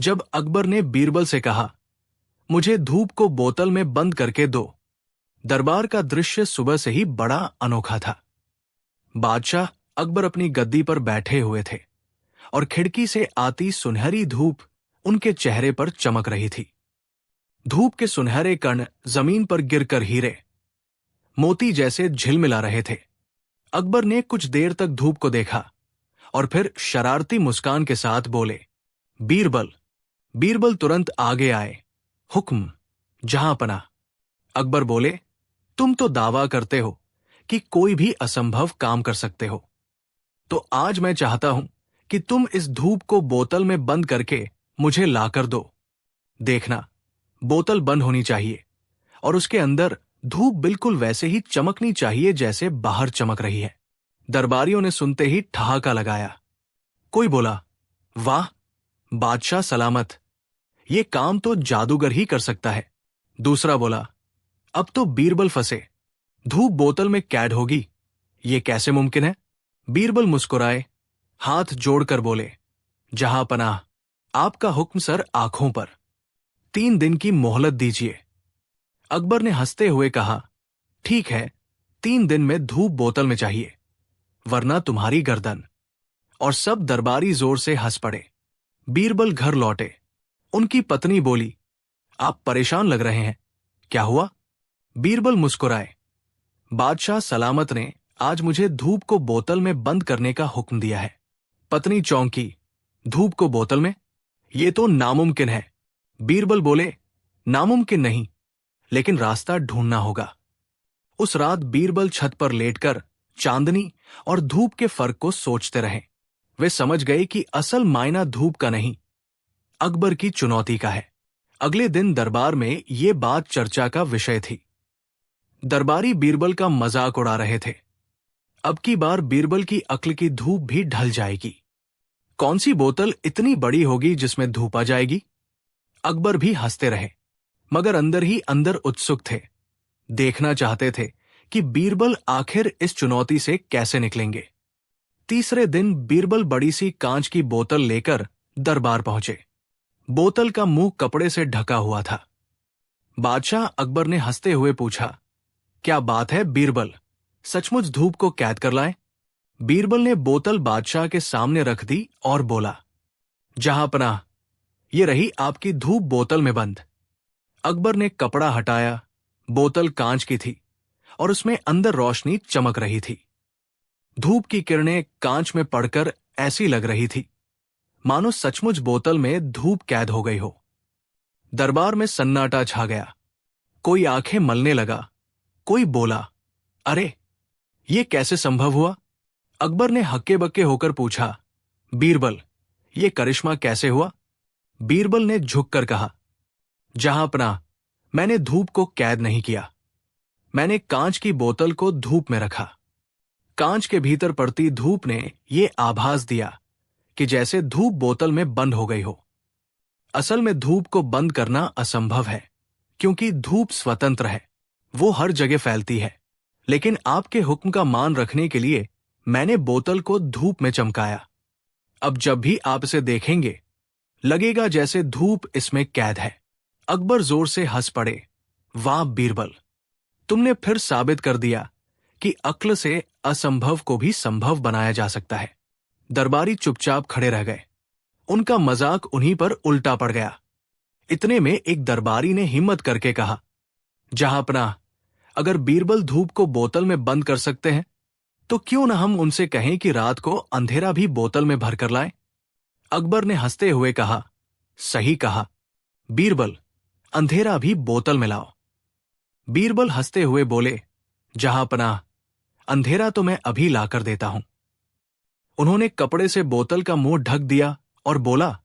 जब अकबर ने बीरबल से कहा, मुझे धूप को बोतल में बंद करके दो, दरबार का दृश्य सुबह से ही बड़ा अनोखा था। बादशाह अकबर अपनी गद्दी पर बैठे हुए थे और खिड़की से आती सुनहरी धूप उनके चेहरे पर चमक रही थी। धूप के सुनहरे कण जमीन पर गिरकर हीरे मोती जैसे झिलमिला रहे थे। अकबर ने कुछ देर तक धूप को देखा और फिर शरारती मुस्कान के साथ बोले, बीरबल। बीरबल तुरंत आगे आए। हुक्म, जहां पनाह। अकबर बोले, तुम तो दावा करते हो कि कोई भी असंभव काम कर सकते हो, तो आज मैं चाहता हूं कि तुम इस धूप को बोतल में बंद करके मुझे लाकर दो। देखना, बोतल बंद होनी चाहिए और उसके अंदर धूप बिल्कुल वैसे ही चमकनी चाहिए जैसे बाहर चमक रही है। दरबारियों ने सुनते ही ठहाका लगाया। कोई बोला, वाह, बादशाह सलामत, ये काम तो जादूगर ही कर सकता है। दूसरा बोला, अब तो बीरबल फंसे, धूप बोतल में कैद होगी, ये कैसे मुमकिन है? बीरबल मुस्कुराए, हाथ जोड़कर बोले, जहां पनाह, आपका हुक्म सर आंखों पर। 3 दिन की मोहलत दीजिए। अकबर ने हंसते हुए कहा, ठीक है, 3 दिन में धूप बोतल में चाहिए, वरना तुम्हारी गर्दन। और सब दरबारी जोर से हंस पड़े। बीरबल घर लौटे। उनकी पत्नी बोली, आप परेशान लग रहे हैं, क्या हुआ? बीरबल मुस्कुराए, बादशाह सलामत ने आज मुझे धूप को बोतल में बंद करने का हुक्म दिया है। पत्नी चौंकी, धूप को बोतल में? ये तो नामुमकिन है। बीरबल बोले, नामुमकिन नहीं, लेकिन रास्ता ढूंढना होगा। उस रात बीरबल छत पर लेटकर चांदनी और धूप के फर्क को सोचते रहे। वे समझ गए कि असल मायना धूप का नहीं, अकबर की चुनौती का है। अगले दिन दरबार में ये बात चर्चा का विषय थी। दरबारी बीरबल का मजाक उड़ा रहे थे। अब की बार बीरबल की अक्ल की धूप भी ढल जाएगी। कौन सी बोतल इतनी बड़ी होगी जिसमें धूप आ जाएगी? अकबर भी हंसते रहे, मगर अंदर ही अंदर उत्सुक थे। देखना चाहते थे कि बीरबल आखिर इस चुनौती से कैसे निकलेंगे। तीसरे दिन बीरबल बड़ी सी कांच की बोतल लेकर दरबार पहुंचे। बोतल का मुंह कपड़े से ढका हुआ था। बादशाह अकबर ने हंसते हुए पूछा, क्या बात है बीरबल, सचमुच धूप को कैद कर लाए? बीरबल ने बोतल बादशाह के सामने रख दी और बोला, जहां पनाह, ये रही आपकी धूप बोतल में बंद। अकबर ने कपड़ा हटाया। बोतल कांच की थी और उसमें अंदर रोशनी चमक रही थी। धूप की किरणें कांच में पड़कर ऐसी लग रही थी मानो सचमुच बोतल में धूप कैद हो गई हो। दरबार में सन्नाटा छा गया। कोई आंखें मलने लगा, कोई बोला, अरे, ये कैसे संभव हुआ? अकबर ने हक्के बक्के होकर पूछा, बीरबल, ये करिश्मा कैसे हुआ? बीरबल ने झुककर कहा, जहां पनाह, मैंने धूप को कैद नहीं किया, मैंने कांच की बोतल को धूप में रखा। कांच के भीतर पड़ती धूप ने ये आभास दिया कि जैसे धूप बोतल में बंद हो गई हो। असल में धूप को बंद करना असंभव है, क्योंकि धूप स्वतंत्र है, वो हर जगह फैलती है। लेकिन आपके हुक्म का मान रखने के लिए मैंने बोतल को धूप में चमकाया। अब जब भी आप इसे देखेंगे, लगेगा जैसे धूप इसमें कैद है। अकबर जोर से हंस पड़े। वाह बीरबल, तुमने फिर साबित कर दिया कि अक्ल से असंभव को भी संभव बनाया जा सकता है। दरबारी चुपचाप खड़े रह गए। उनका मजाक उन्हीं पर उल्टा पड़ गया। इतने में एक दरबारी ने हिम्मत करके कहा, जहां पनाह, अगर बीरबल धूप को बोतल में बंद कर सकते हैं, तो क्यों न हम उनसे कहें कि रात को अंधेरा भी बोतल में भर कर लाएं? अकबर ने हंसते हुए कहा, सही कहा बीरबल, अंधेरा भी बोतल में लाओ। बीरबल हंसते हुए बोले, जहां पनाह, अंधेरा तो मैं अभी लाकर देता हूं। उन्होंने कपड़े से बोतल का मुंह ढक दिया और बोला,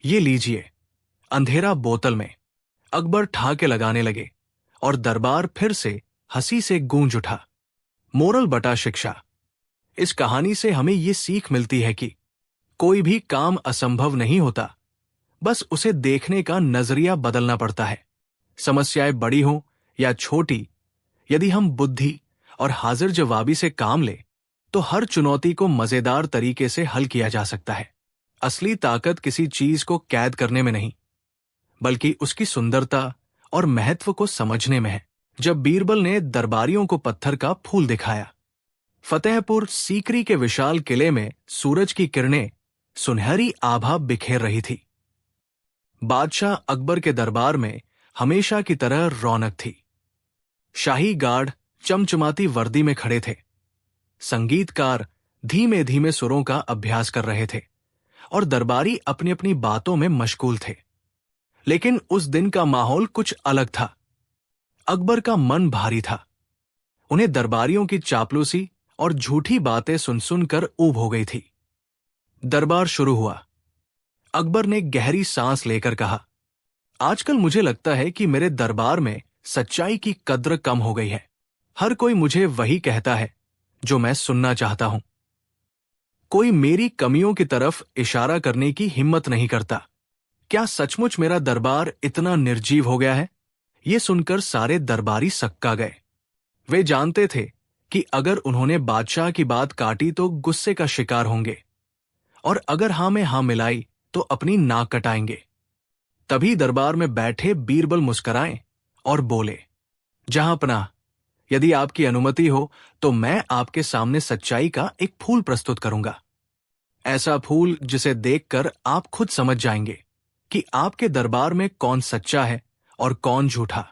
ये लीजिए, अंधेरा बोतल में। अकबर ठहाके लगाने लगे और दरबार फिर से हंसी से गूंज उठा। मोरल बटा शिक्षा। इस कहानी से हमें ये सीख मिलती है कि कोई भी काम असंभव नहीं होता, बस उसे देखने का नजरिया बदलना पड़ता है। समस्याएं बड़ी हों या छोटी, यदि हम बुद्धि और हाजिर जवाबी से काम लें, तो हर चुनौती को मजेदार तरीके से हल किया जा सकता है। असली ताकत किसी चीज को कैद करने में नहीं, बल्कि उसकी सुंदरता और महत्व को समझने में है। जब बीरबल ने दरबारियों को पत्थर का फूल दिखाया, फतेहपुर सीकरी के विशाल किले में सूरज की किरणें सुनहरी आभा बिखेर रही थी। बादशाह अकबर के दरबार में हमेशा की तरह रौनक थी। शाही गार्ड चमचमाती वर्दी में खड़े थे, संगीतकार धीमे धीमे सुरों का अभ्यास कर रहे थे और दरबारी अपनी अपनी बातों में मशगूल थे। लेकिन उस दिन का माहौल कुछ अलग था। अकबर का मन भारी था। उन्हें दरबारियों की चापलूसी और झूठी बातें सुन सुनकर ऊब हो गई थी। दरबार शुरू हुआ। अकबर ने गहरी सांस लेकर कहा, आजकल मुझे लगता है कि मेरे दरबार में सच्चाई की कद्र कम हो गई है। हर कोई मुझे वही कहता है जो मैं सुनना चाहता हूं। कोई मेरी कमियों की तरफ इशारा करने की हिम्मत नहीं करता। क्या सचमुच मेरा दरबार इतना निर्जीव हो गया है? ये सुनकर सारे दरबारी सक्का गए। वे जानते थे कि अगर उन्होंने बादशाह की बात काटी तो गुस्से का शिकार होंगे, और अगर हां में हां मिलाई तो अपनी नाक कटाएंगे। तभी दरबार में बैठे बीरबल मुस्कुराए और बोले, जहांपनाह, यदि आपकी अनुमति हो तो मैं आपके सामने सच्चाई का एक फूल प्रस्तुत करूंगा। ऐसा फूल जिसे देखकर आप खुद समझ जाएंगे कि आपके दरबार में कौन सच्चा है और कौन झूठा।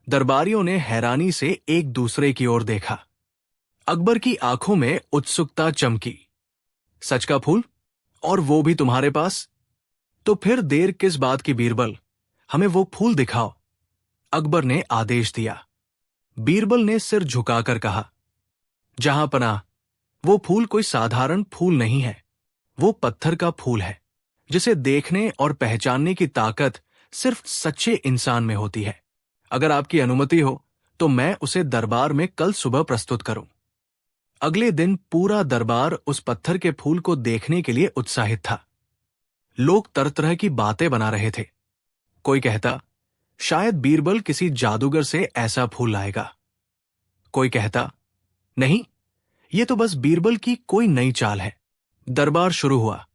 दरबारियों ने हैरानी से एक दूसरे की ओर देखा। अकबर की आंखों में उत्सुकता चमकी। सच का फूल? और वो भी तुम्हारे पास? तो फिर देर किस बात की बीरबल, हमें वो फूल दिखाओ। अकबर ने आदेश दिया। बीरबल ने सिर झुकाकर कहा, जहांपनाह, वो फूल कोई साधारण फूल नहीं है। वो पत्थर का फूल है, जिसे देखने और पहचानने की ताकत सिर्फ सच्चे इंसान में होती है। अगर आपकी अनुमति हो तो मैं उसे दरबार में कल सुबह प्रस्तुत करूं। अगले दिन पूरा दरबार उस पत्थर के फूल को देखने के लिए उत्साहित था। लोग तरह तरह की बातें बना रहे थे। कोई कहता, शायद बीरबल किसी जादूगर से ऐसा फूल लाएगा। कोई कहता, नहीं, ये तो बस बीरबल की कोई नई चाल है। दरबार शुरू हुआ।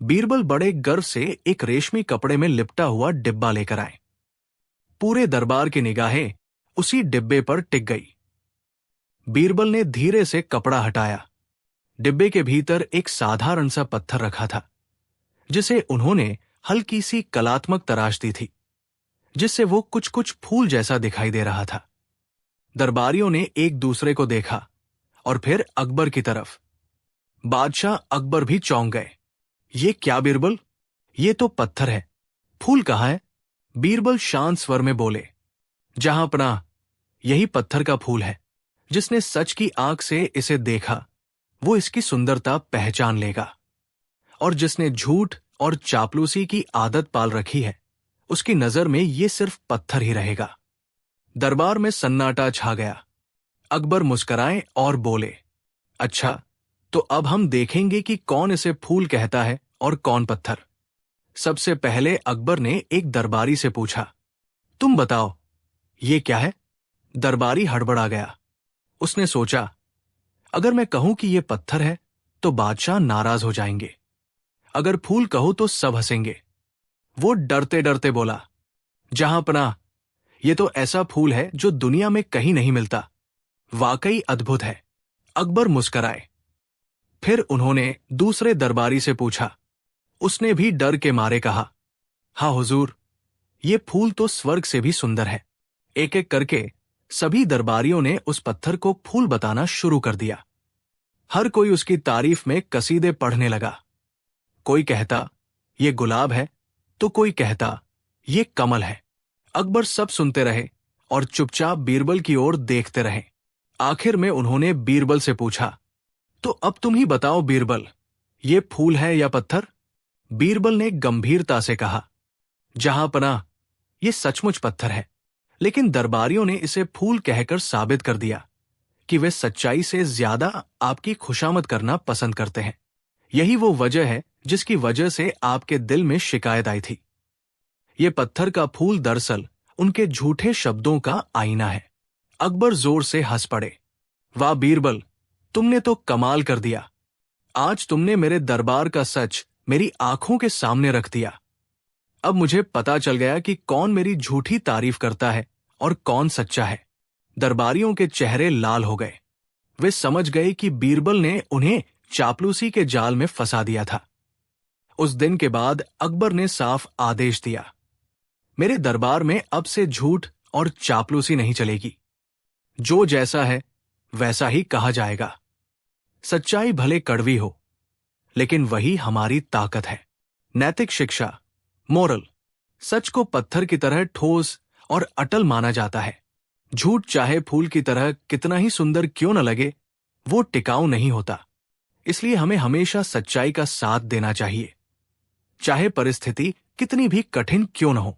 बीरबल बड़े गर्व से एक रेशमी कपड़े में लिपटा हुआ डिब्बा लेकर आए। पूरे दरबार की निगाहें उसी डिब्बे पर टिक गई। बीरबल ने धीरे से कपड़ा हटाया। डिब्बे के भीतर एक साधारण सा पत्थर रखा था, जिसे उन्होंने हल्की सी कलात्मक तराश दी थी, जिससे वो कुछ कुछ फूल जैसा दिखाई दे रहा था। दरबारियों ने एक दूसरे को देखा और फिर अकबर की तरफ। बादशाह अकबर भी चौंक गए। ये क्या बीरबल? ये तो पत्थर है, फूल कहाँ है? बीरबल शांत स्वर में बोले, जहांपनाह, यही पत्थर का फूल है। जिसने सच की आंख से इसे देखा वो इसकी सुंदरता पहचान लेगा, और जिसने झूठ और चापलूसी की आदत पाल रखी है उसकी नजर में ये सिर्फ पत्थर ही रहेगा। दरबार में सन्नाटा छा गया। अकबर मुस्कुराए और बोले, अच्छा, तो अब हम देखेंगे कि कौन इसे फूल कहता है और कौन पत्थर। सबसे पहले अकबर ने एक दरबारी से पूछा, तुम बताओ, ये क्या है? दरबारी हड़बड़ा गया। उसने सोचा, अगर मैं कहूं कि यह पत्थर है तो बादशाह नाराज हो जाएंगे, अगर फूल कहूं तो सब हंसेंगे। वो डरते डरते बोला, जहांपनाह, ये तो ऐसा फूल है जो दुनिया में कहीं नहीं मिलता। वाकई अद्भुत है। अकबर मुस्कुराए। फिर उन्होंने दूसरे दरबारी से पूछा। उसने भी डर के मारे कहा, हाँ हुजूर, ये फूल तो स्वर्ग से भी सुंदर है। एक एक करके सभी दरबारियों ने उस पत्थर को फूल बताना शुरू कर दिया। हर कोई उसकी तारीफ में कसीदे पढ़ने लगा। कोई कहता, ये गुलाब है, तो कोई कहता, ये कमल है। अकबर सब सुनते रहे और चुपचाप बीरबल की ओर देखते रहे। आखिर में उन्होंने बीरबल से पूछा, तो अब तुम ही बताओ बीरबल, ये फूल है या पत्थर? बीरबल ने गंभीरता से कहा, जहांपनाह, ये सचमुच पत्थर है, लेकिन दरबारियों ने इसे फूल कहकर साबित कर दिया कि वे सच्चाई से ज्यादा आपकी खुशामद करना पसंद करते हैं। यही वो वजह है जिसकी वजह से आपके दिल में शिकायत आई थी। ये पत्थर का फूल दरअसल उनके झूठे शब्दों का आईना है। अकबर जोर से हंस पड़े। वाह बीरबल, तुमने तो कमाल कर दिया। आज तुमने मेरे दरबार का सच मेरी आंखों के सामने रख दिया। अब मुझे पता चल गया कि कौन मेरी झूठी तारीफ करता है और कौन सच्चा है। दरबारियों के चेहरे लाल हो गए। वे समझ गए कि बीरबल ने उन्हें चापलूसी के जाल में फंसा दिया था। उस दिन के बाद अकबर ने साफ आदेश दिया, मेरे दरबार में अब से झूठ और चापलूसी नहीं चलेगी। जो जैसा है वैसा ही कहा जाएगा। सच्चाई भले कड़वी हो, लेकिन वही हमारी ताकत है। नैतिक शिक्षा, मोरल, सच को पत्थर की तरह ठोस और अटल माना जाता है। झूठ चाहे फूल की तरह कितना ही सुंदर क्यों न लगे, वो टिकाऊ नहीं होता। इसलिए हमें हमेशा सच्चाई का साथ देना चाहिए, चाहे परिस्थिति कितनी भी कठिन क्यों न हो।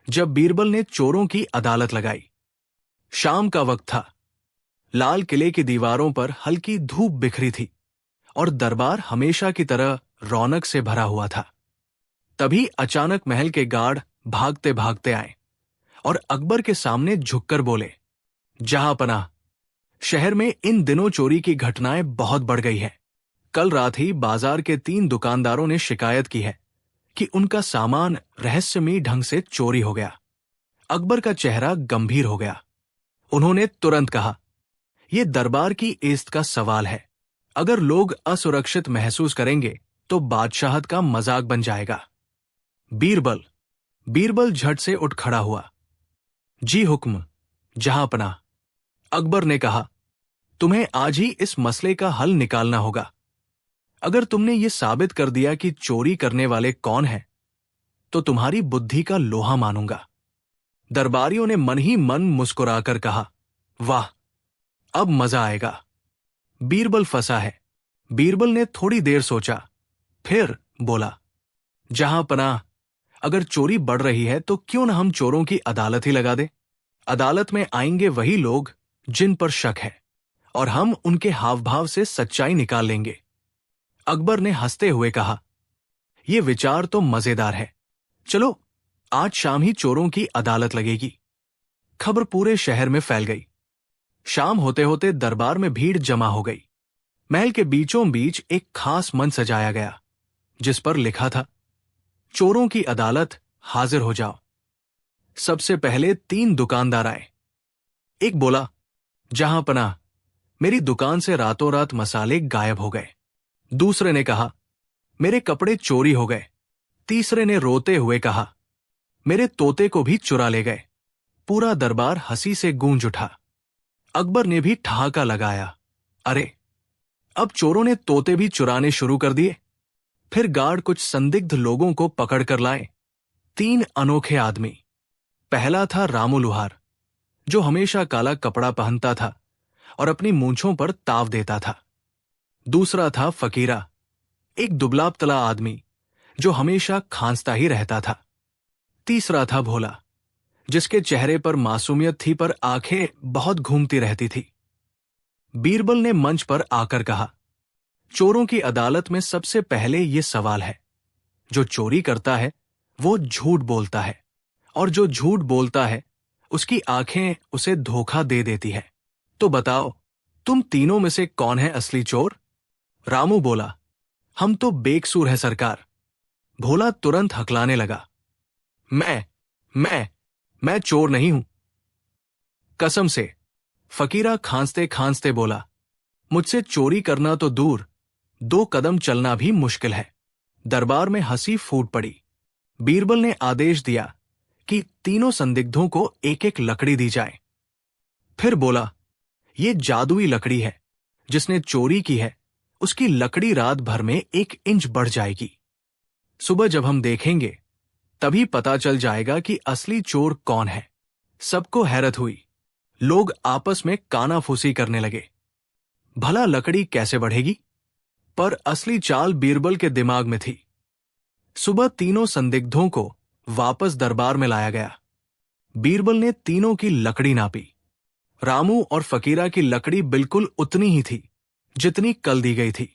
जब बीरबल ने चोरों की अदालत लगाई, शाम का वक्त था। लाल किले की दीवारों पर हल्की धूप बिखरी थी और दरबार हमेशा की तरह रौनक से भरा हुआ था। तभी अचानक महल के गार्ड भागते भागते आए और अकबर के सामने झुककर बोले, जहांपनाह, शहर में इन दिनों चोरी की घटनाएं बहुत बढ़ गई हैं। कल रात ही बाजार के 3 दुकानदारों ने शिकायत की है कि उनका सामान रहस्यमयी ढंग से चोरी हो गया। अकबर का चेहरा गंभीर हो गया। उन्होंने तुरंत कहा, यह दरबार की इज्जत का सवाल है। अगर लोग असुरक्षित महसूस करेंगे तो बादशाहत का मजाक बन जाएगा। बीरबल झट से उठ खड़ा हुआ। जी हुक्म, जहांपनाह। अकबर ने कहा, तुम्हें आज ही इस मसले का हल निकालना होगा। अगर तुमने ये साबित कर दिया कि चोरी करने वाले कौन हैं, तो तुम्हारी बुद्धि का लोहा मानूंगा। दरबारियों ने मन ही मन मुस्कुराकर कहा, वाह, अब मजा आएगा। बीरबल फंसा है। बीरबल ने थोड़ी देर सोचा, फिर बोला, जहांपनाह, अगर चोरी बढ़ रही है तो क्यों न हम चोरों की अदालत ही लगा दें। अदालत में आएंगे वही लोग जिन पर शक है और हम उनके हाव भाव से सच्चाई निकाल लेंगे। अकबर ने हंसते हुए कहा, यह विचार तो मजेदार है। चलो, आज शाम ही चोरों की अदालत लगेगी। खबर पूरे शहर में फैल गई। शाम होते होते दरबार में भीड़ जमा हो गई। महल के बीचों बीच एक खास मंच सजाया गया, जिस पर लिखा था, चोरों की अदालत, हाजिर हो जाओ। सबसे पहले 3 दुकानदार आए। एक बोला, जहांपनाह, मेरी दुकान से रातों रात मसाले गायब हो गए। दूसरे ने कहा, मेरे कपड़े चोरी हो गए। तीसरे ने रोते हुए कहा, मेरे तोते को भी चुरा ले गए। पूरा दरबार हंसी से गूंज उठा। अकबर ने भी ठहाका लगाया, अरे, अब चोरों ने तोते भी चुराने शुरू कर दिए। फिर गार्ड कुछ संदिग्ध लोगों को पकड़कर लाए। 3 अनोखे आदमी। पहला था रामू लुहार, जो हमेशा काला कपड़ा पहनता था और अपनी मूंछों पर ताव देता था। दूसरा था फकीरा, एक दुबला पतला आदमी जो हमेशा खांसता ही रहता था। तीसरा था भोला, जिसके चेहरे पर मासूमियत थी पर आंखें बहुत घूमती रहती थी। बीरबल ने मंच पर आकर कहा, चोरों की अदालत में सबसे पहले यह सवाल है, जो चोरी करता है वो झूठ बोलता है, और जो झूठ बोलता है उसकी आंखें उसे धोखा दे देती है। तो बताओ, तुम तीनों में से कौन है असली चोर? रामू बोला, हम तो बेकसूर हैं सरकार। भोला तुरंत हकलाने लगा, मैं चोर नहीं हूं, कसम से। फकीरा खांसते खांसते बोला, मुझसे चोरी करना तो दूर, 2 कदम चलना भी मुश्किल है। दरबार में हंसी फूट पड़ी। बीरबल ने आदेश दिया कि तीनों संदिग्धों को एक एक लकड़ी दी जाए। फिर बोला, यह जादुई लकड़ी है, जिसने चोरी की है उसकी लकड़ी रात भर में 1 इंच बढ़ जाएगी। सुबह जब हम देखेंगे तभी पता चल जाएगा कि असली चोर कौन है। सबको हैरत हुई। लोग आपस में कानाफूसी करने लगे, भला लकड़ी कैसे बढ़ेगी? पर असली चाल बीरबल के दिमाग में थी। सुबह तीनों संदिग्धों को वापस दरबार में लाया गया। बीरबल ने तीनों की लकड़ी नापी। रामू और फकीरा की लकड़ी बिल्कुल उतनी ही थी जितनी कल दी गई थी,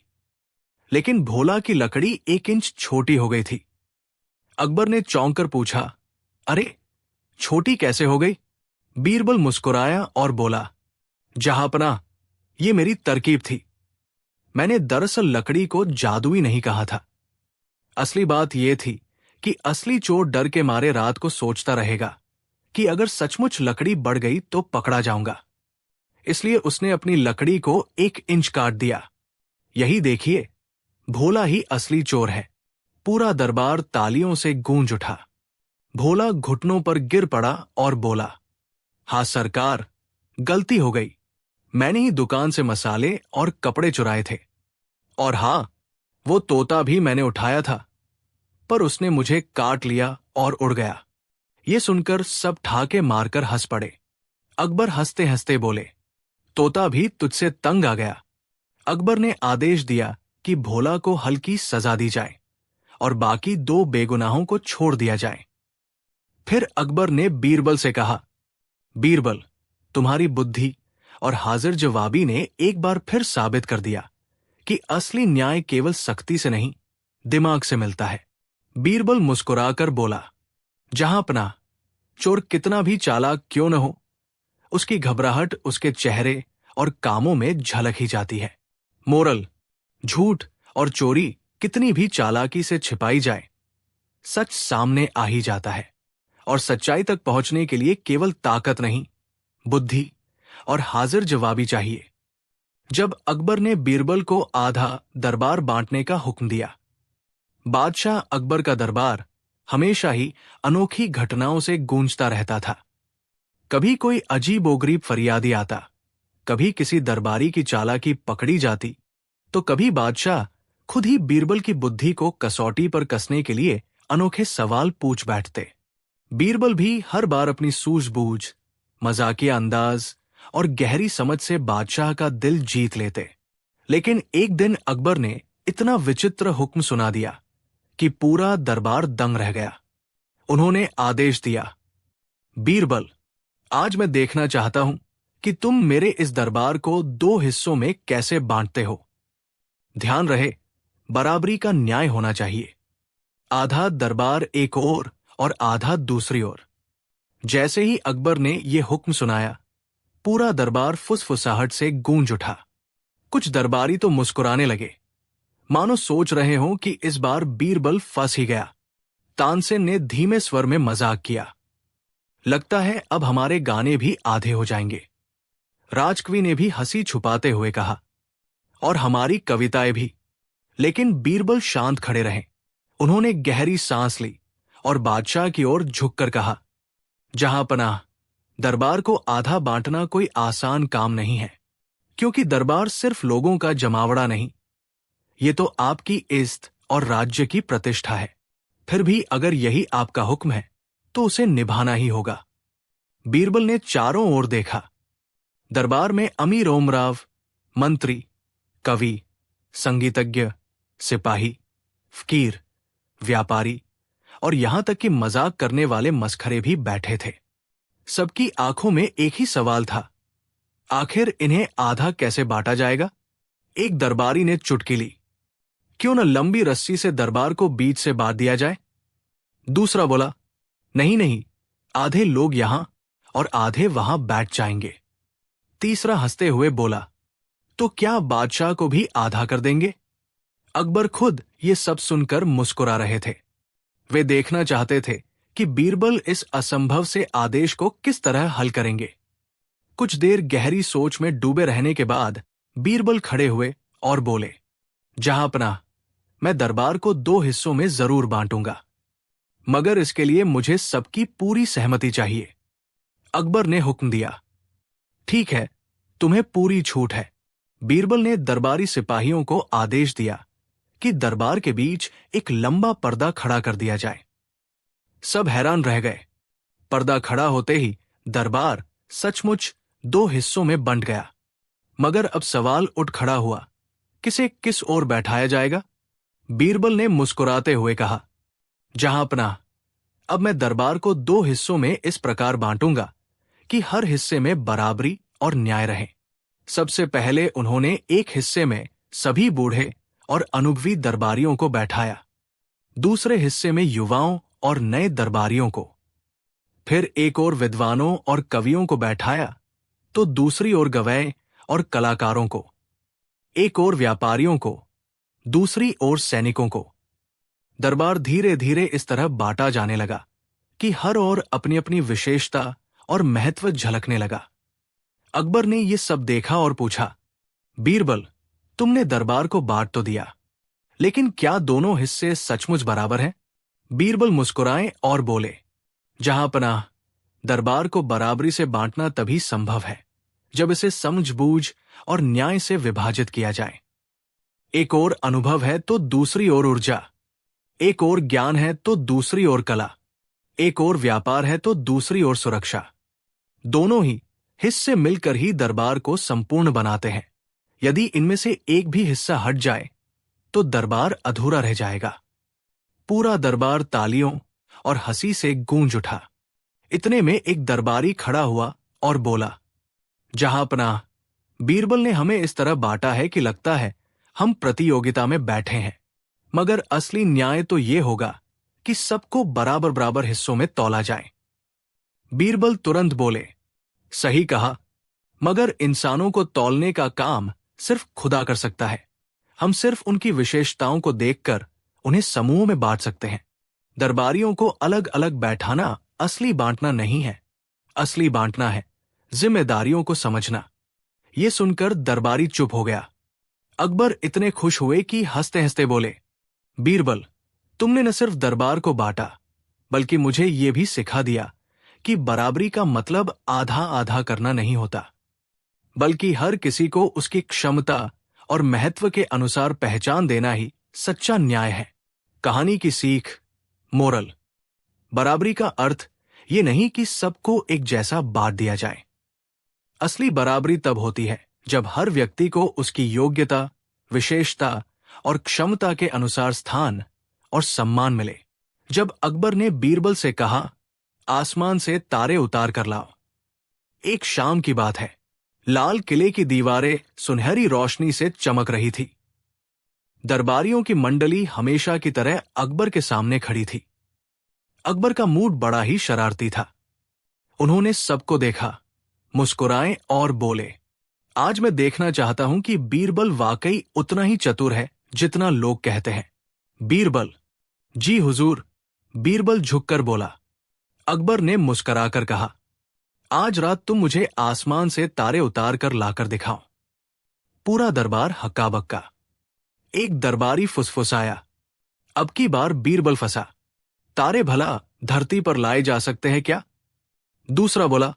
लेकिन भोला की लकड़ी 1 इंच छोटी हो गई थी। अकबर ने चौंक कर पूछा, अरे, छोटी कैसे हो गई? बीरबल मुस्कुराया और बोला, जहांपनाह, ये मेरी तरकीब थी। मैंने दरअसल लकड़ी को जादुई नहीं कहा था, असली बात यह थी कि असली चोर डर के मारे रात को सोचता रहेगा कि अगर सचमुच लकड़ी बढ़ गई तो पकड़ा जाऊंगा। इसलिए उसने अपनी लकड़ी को 1 इंच काट दिया। यही देखिए, भोला ही असली चोर है। पूरा दरबार तालियों से गूंज उठा। भोला घुटनों पर गिर पड़ा और बोला, हाँ सरकार, गलती हो गई। मैंने ही दुकान से मसाले और कपड़े चुराए थे। और हाँ, वो तोता भी मैंने उठाया था, पर उसने मुझे काट लिया और उड़ गया। ये सुनकर सब ठाके मारकर हंस पड़े। अकबर हंसते हंसते बोले, तोता भी तुझसे तंग आ गया। अकबर ने आदेश दिया कि भोला को हल्की सजा दी जाए और बाकी 2 बेगुनाहों को छोड़ दिया जाए। फिर अकबर ने बीरबल से कहा, बीरबल, तुम्हारी बुद्धि और हाजिर जवाबी ने एक बार फिर साबित कर दिया कि असली न्याय केवल सख्ती से नहीं, दिमाग से मिलता है। बीरबल मुस्कुराकर बोला, जहां पनाह, चोर कितना भी चालाक क्यों न हो, उसकी घबराहट उसके चेहरे और कामों में झलक ही जाती है। मोरल, झूठ और चोरी कितनी भी चालाकी से छिपाई जाए, सच सामने आ ही जाता है। और सच्चाई तक पहुंचने के लिए केवल ताकत नहीं, बुद्धि और हाजिर जवाबी चाहिए। जब अकबर ने बीरबल को आधा दरबार बांटने का हुक्म दिया, बादशाह अकबर का दरबार हमेशा ही अनोखी घटनाओं से गूंजता रहता था। कभी कोई अजीबोगरीब फरियादी आता, कभी किसी दरबारी की चालाकी पकड़ी जाती, तो कभी बादशाह खुद ही बीरबल की बुद्धि को कसौटी पर कसने के लिए अनोखे सवाल पूछ बैठते। बीरबल भी हर बार अपनी सूझबूझ, मजाकिया अंदाज और गहरी समझ से बादशाह का दिल जीत लेते। लेकिन एक दिन अकबर ने इतना विचित्र हुक्म सुना दिया कि पूरा दरबार दंग रह गया। उन्होंने आदेश दिया, बीरबल, आज मैं देखना चाहता हूं कि तुम मेरे इस दरबार को 2 हिस्सों में कैसे बांटते हो। ध्यान रहे, बराबरी का न्याय होना चाहिए। आधा दरबार एक ओर और आधा दूसरी ओर। जैसे ही अकबर ने यह हुक्म सुनाया, पूरा दरबार फुसफुसाहट से गूंज उठा। कुछ दरबारी तो मुस्कुराने लगे, मानो सोच रहे हों कि इस बार बीरबल फंस ही गया। तानसेन ने धीमे स्वर में मजाक किया, लगता है अब हमारे गाने भी आधे हो जाएंगे। राजकवि ने भी हंसी छुपाते हुए कहा, और हमारी कविताएं भी। लेकिन बीरबल शांत खड़े रहे। उन्होंने गहरी सांस ली और बादशाह की ओर झुककर कहा, जहां पनाह, दरबार को आधा बांटना कोई आसान काम नहीं है, क्योंकि दरबार सिर्फ लोगों का जमावड़ा नहीं, ये तो आपकी इज्जत और राज्य की प्रतिष्ठा है। फिर भी अगर यही आपका हुक्म है तो उसे निभाना ही होगा। बीरबल ने चारों ओर देखा। दरबार में अमीर ओमराव, मंत्री, कवि, संगीतज्ञ, सिपाही, फकीर, व्यापारी और यहां तक कि मजाक करने वाले मस्खरे भी बैठे थे। सबकी आंखों में एक ही सवाल था, आखिर इन्हें आधा कैसे बांटा जाएगा? एक दरबारी ने चुटकी ली, क्यों न लंबी रस्सी से दरबार को बीच से बांट दिया जाए? दूसरा बोला, नहीं नहीं, आधे लोग यहां और आधे वहां बैठ जाएंगे। तीसरा हंसते हुए बोला, तो क्या बादशाह को भी आधा कर देंगे? अकबर खुद ये सब सुनकर मुस्कुरा रहे थे। वे देखना चाहते थे कि बीरबल इस असंभव से आदेश को किस तरह हल करेंगे। कुछ देर गहरी सोच में डूबे रहने के बाद बीरबल खड़े हुए और बोले, जहां पनाह, मैं दरबार को 2 हिस्सों में जरूर बांटूंगा, मगर इसके लिए मुझे सबकी पूरी सहमति चाहिए। अकबर ने हुक्म दिया, ठीक है, तुम्हें पूरी छूट है। बीरबल ने दरबारी सिपाहियों को आदेश दिया कि दरबार के बीच एक लंबा पर्दा खड़ा कर दिया जाए। सब हैरान रह गए। पर्दा खड़ा होते ही दरबार सचमुच 2 हिस्सों में बंट गया। मगर अब सवाल उठ खड़ा हुआ, किसे किस ओर बैठाया जाएगा? बीरबल ने मुस्कुराते हुए कहा, जहां पनाह, अब मैं दरबार को 2 हिस्सों में इस प्रकार बांटूंगा कि हर हिस्से में बराबरी और न्याय रहे। सबसे पहले उन्होंने एक हिस्से में सभी बूढ़े और अनुभवी दरबारियों को बैठाया, दूसरे हिस्से में युवाओं और नए दरबारियों को, फिर एक और विद्वानों और कवियों को बैठाया, तो दूसरी ओर गवैये और कलाकारों को, एक और व्यापारियों को, दूसरी ओर सैनिकों को। दरबार धीरे धीरे इस तरह बांटा जाने लगा कि हर ओर अपनी अपनी विशेषता और महत्व झलकने लगा। अकबर ने ये सब देखा और पूछा, बीरबल, तुमने दरबार को बांट तो दिया, लेकिन क्या दोनों हिस्से सचमुच बराबर हैं? बीरबल मुस्कुराए और बोले, जहांपनाह, दरबार को बराबरी से बांटना तभी संभव है जब इसे समझबूझ और न्याय से विभाजित किया जाए। एक ओर अनुभव है तो दूसरी ओर ऊर्जा, एक ओर ज्ञान है तो दूसरी ओर कला, एक ओर व्यापार है तो दूसरी ओर सुरक्षा। दोनों ही हिस्से मिलकर ही दरबार को संपूर्ण बनाते हैं। यदि इनमें से एक भी हिस्सा हट जाए तो दरबार अधूरा रह जाएगा। पूरा दरबार तालियों और हंसी से गूंज उठा। इतने में एक दरबारी खड़ा हुआ और बोला, जहांपनाह, बीरबल ने हमें इस तरह बांटा है कि लगता है हम प्रतियोगिता में बैठे हैं, मगर असली न्याय तो ये होगा कि सबको बराबर बराबर हिस्सों में तौला जाए। बीरबल तुरंत बोले, सही कहा, मगर इंसानों को तौलने का काम सिर्फ खुदा कर सकता है। हम सिर्फ उनकी विशेषताओं को देखकर उन्हें समूहों में बांट सकते हैं। दरबारियों को अलग अलग बैठाना असली बांटना नहीं है। असली बांटना है जिम्मेदारियों को समझना। ये सुनकर दरबारी चुप हो गया। अकबर इतने खुश हुए कि हंसते हंसते बोले, बीरबल, तुमने न सिर्फ दरबार को बांटा, बल्कि मुझे ये भी सिखा दिया कि बराबरी का मतलब आधा आधा करना नहीं होता, बल्कि हर किसी को उसकी क्षमता और महत्व के अनुसार पहचान देना ही सच्चा न्याय है। कहानी की सीख, मोरल, बराबरी का अर्थ ये नहीं कि सबको एक जैसा बांट दिया जाए। असली बराबरी तब होती है जब हर व्यक्ति को उसकी योग्यता, विशेषता और क्षमता के अनुसार स्थान और सम्मान मिले। जब अकबर ने बीरबल से कहा, आसमान से तारे उतार कर लाओ। एक शाम की बात है। लाल किले की दीवारें सुनहरी रोशनी से चमक रही थी। दरबारियों की मंडली हमेशा की तरह अकबर के सामने खड़ी थी। अकबर का मूड बड़ा ही शरारती था। उन्होंने सबको देखा, मुस्कुराए और बोले, आज मैं देखना चाहता हूं कि बीरबल वाकई उतना ही चतुर है जितना लोग कहते हैं। बीरबल, जी हुजूर, बीरबल झुककर बोला। अकबर ने मुस्कुराकर कहा, आज रात तुम मुझे आसमान से तारे उतार कर लाकर दिखाओ। पूरा दरबार हक्का बक्का। एक दरबारी फुसफुसाया, अब की बार बीरबल फंसा। तारे भला धरती पर लाए जा सकते हैं क्या? दूसरा बोला,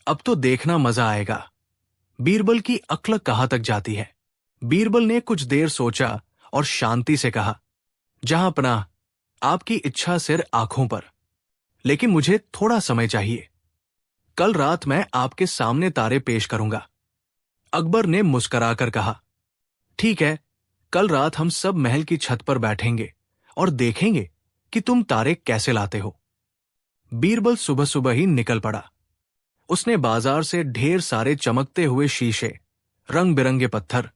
अब तो देखना मजा आएगा। बीरबल की अक्ल कहां तक जाती है? बीरबल ने कुछ देर सोचा और शांति से कहा, जहांपनाह, आपकी इच्छा सिर आंखों पर, लेकिन मुझे थोड़ा समय चाहिए। कल रात मैं आपके सामने तारे पेश करूंगा। अकबर ने मुस्कुराकर कहा, ठीक है, कल रात हम सब महल की छत पर बैठेंगे और देखेंगे कि तुम तारे कैसे लाते हो। बीरबल सुबह सुबह ही निकल पड़ा। उसने बाजार से ढेर सारे चमकते हुए शीशे, रंग बिरंगे पत्थर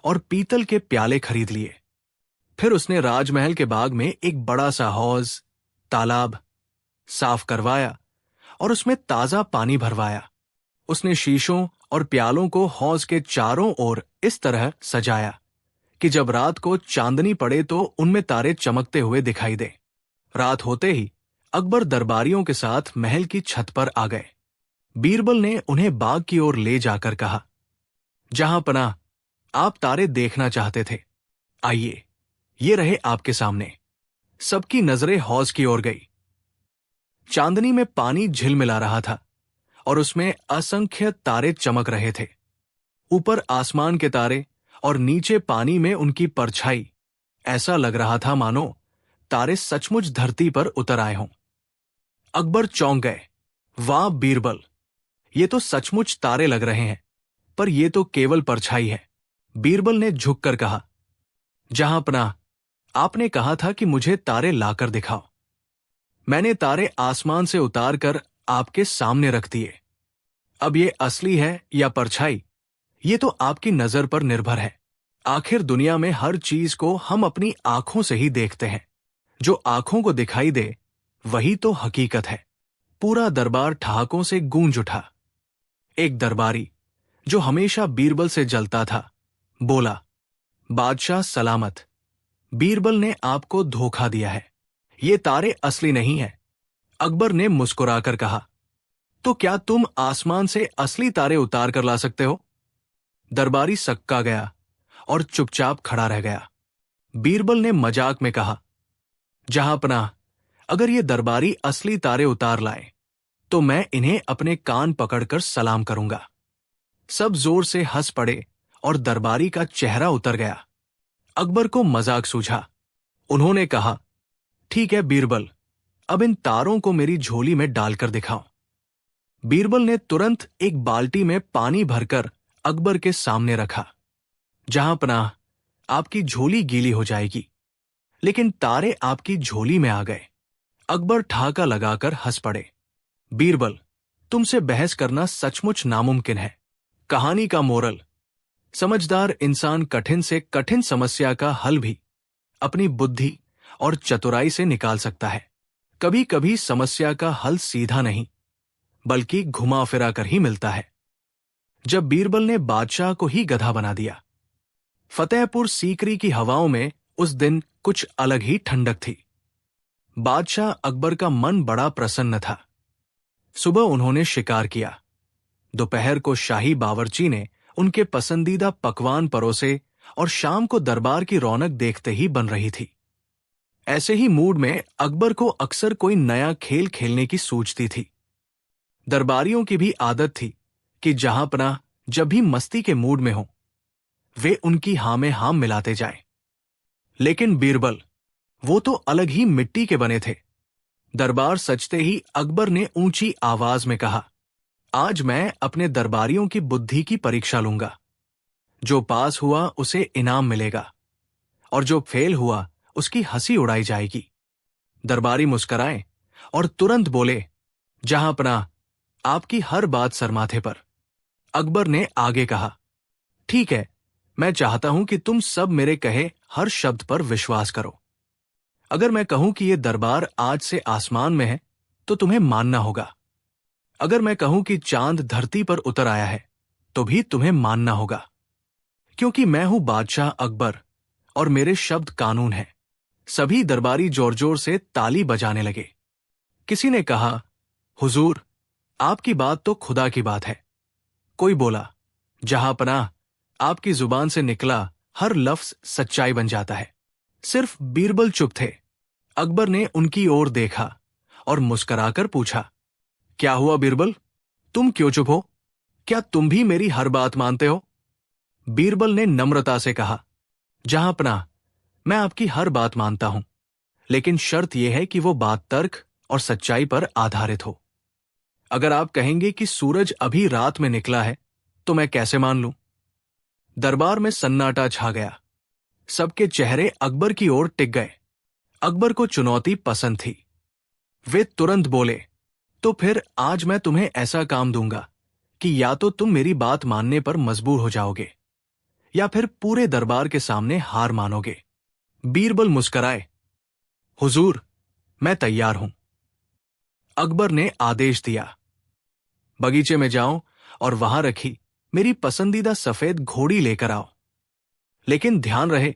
और पीतल के प्याले खरीद लिए। फिर उसने राजमहल के बाग में एक बड़ा सा हौज, तालाब साफ करवाया और उसमें ताजा पानी भरवाया। उसने शीशों और प्यालों को हौज के चारों ओर इस तरह सजाया कि जब रात को चांदनी पड़े तो उनमें तारे चमकते हुए दिखाई दे। रात होते ही अकबर दरबारियों के साथ महल की छत पर आ गए। बीरबल ने उन्हें बाग की ओर ले जाकर कहा, जहांपनाह, आप तारे देखना चाहते थे, आइए, ये रहे आपके सामने। सबकी नजरें हौज की ओर गई। चांदनी में पानी झिलमिला रहा था और उसमें असंख्य तारे चमक रहे थे। ऊपर आसमान के तारे और नीचे पानी में उनकी परछाई। ऐसा लग रहा था मानो तारे सचमुच धरती पर उतर आए हों। अकबर चौंक गए। वाह बीरबल, ये तो सचमुच तारे लग रहे हैं, पर ये तो केवल परछाई है। बीरबल ने झुककर कहा, जहांपनाह, आपने कहा था कि मुझे तारे लाकर दिखाओ। मैंने तारे आसमान से उतारकर आपके सामने रख दिए। अब ये असली है या परछाई, ये तो आपकी नजर पर निर्भर है। आखिर दुनिया में हर चीज को हम अपनी आंखों से ही देखते हैं। जो आंखों को दिखाई दे वही तो हकीकत है। पूरा दरबार ठहाकों से गूंज उठा। एक दरबारी, जो हमेशा बीरबल से जलता था, बोला, बादशाह सलामत। बीरबल ने आपको धोखा दिया है, ये तारे असली नहीं है। अकबर ने मुस्कुराकर कहा, तो क्या तुम आसमान से असली तारे उतार कर ला सकते हो? दरबारी सक्का गया और चुपचाप खड़ा रह गया। बीरबल ने मजाक में कहा, जहांपनाह, अगर ये दरबारी असली तारे उतार लाए तो मैं इन्हें अपने कान पकड़कर सलाम करूंगा। सब जोर से हंस पड़े और दरबारी का चेहरा उतर गया। अकबर को मजाक सूझा। उन्होंने कहा, ठीक है बीरबल, अब इन तारों को मेरी झोली में डालकर दिखाओ। बीरबल ने तुरंत एक बाल्टी में पानी भरकर अकबर के सामने रखा। जहांपनाह, आपकी झोली गीली हो जाएगी। लेकिन तारे आपकी झोली में आ गए। अकबर ठहाका लगाकर हंस पड़े। बीरबल, तुमसे बहस करना सचमुच नामुमकिन है। कहानी का मोरल, समझदार इंसान कठिन से कठिन समस्या का हल भी अपनी बुद्धि और चतुराई से निकाल सकता है। कभी कभी समस्या का हल सीधा नहीं बल्कि घुमा फिरा कर ही मिलता है। जब बीरबल ने बादशाह को ही गधा बना दिया। फतेहपुर सीकरी की हवाओं में उस दिन कुछ अलग ही ठंडक थी। बादशाह अकबर का मन बड़ा प्रसन्न था। सुबह उन्होंने शिकार किया। दोपहर को शाही बावर्ची ने उनके पसंदीदा पकवान परोसे और शाम को दरबार की रौनक देखते ही बन रही थी। ऐसे ही मूड में अकबर को अक्सर कोई नया खेल खेलने की सूझती थी। दरबारियों की भी आदत थी कि जहांपनाह जब भी मस्ती के मूड में हो वे उनकी हाँ में हाँ मिलाते जाएं। लेकिन बीरबल, वो तो अलग ही मिट्टी के बने थे। दरबार सजते ही अकबर ने ऊंची आवाज में कहा, आज मैं अपने दरबारियों की बुद्धि की परीक्षा लूंगा। जो पास हुआ उसे इनाम मिलेगा और जो फेल हुआ उसकी हंसी उड़ाई जाएगी। दरबारी मुस्कराए और तुरंत बोले, जहांपनाह, आपकी हर बात सरमाथे पर। अकबर ने आगे कहा, ठीक है, मैं चाहता हूं कि तुम सब मेरे कहे हर शब्द पर विश्वास करो। अगर मैं कहूं कि यह दरबार आज से आसमान में है तो तुम्हें मानना होगा। अगर मैं कहूं कि चांद धरती पर उतर आया है तो भी तुम्हें मानना होगा, क्योंकि मैं हूं बादशाह अकबर और मेरे शब्द कानून हैं। सभी दरबारी जोर जोर से ताली बजाने लगे। किसी ने कहा, हुजूर, आपकी बात तो खुदा की बात है। कोई बोला, जहांपनाह, आपकी जुबान से निकला हर लफ्ज सच्चाई बन जाता है। सिर्फ बीरबल चुप थे। अकबर ने उनकी ओर देखा और मुस्कुराकर पूछा, क्या हुआ बीरबल, तुम क्यों चुप हो? क्या तुम भी मेरी हर बात मानते हो? बीरबल ने नम्रता से कहा, जहांपनाह, मैं आपकी हर बात मानता हूं, लेकिन शर्त यह है कि वो बात तर्क और सच्चाई पर आधारित हो। अगर आप कहेंगे कि सूरज अभी रात में निकला है तो मैं कैसे मान लूं? दरबार में सन्नाटा छा गया। सबके चेहरे अकबर की ओर टिक गए। अकबर को चुनौती पसंद थी। वे तुरंत बोले, तो फिर आज मैं तुम्हें ऐसा काम दूंगा कि या तो तुम मेरी बात मानने पर मजबूर हो जाओगे या फिर पूरे दरबार के सामने हार मानोगे। बीरबल मुस्कुराए, हुजूर, मैं तैयार हूं। अकबर ने आदेश दिया, बगीचे में जाओ और वहां रखी मेरी पसंदीदा सफेद घोड़ी लेकर आओ। लेकिन ध्यान रहे,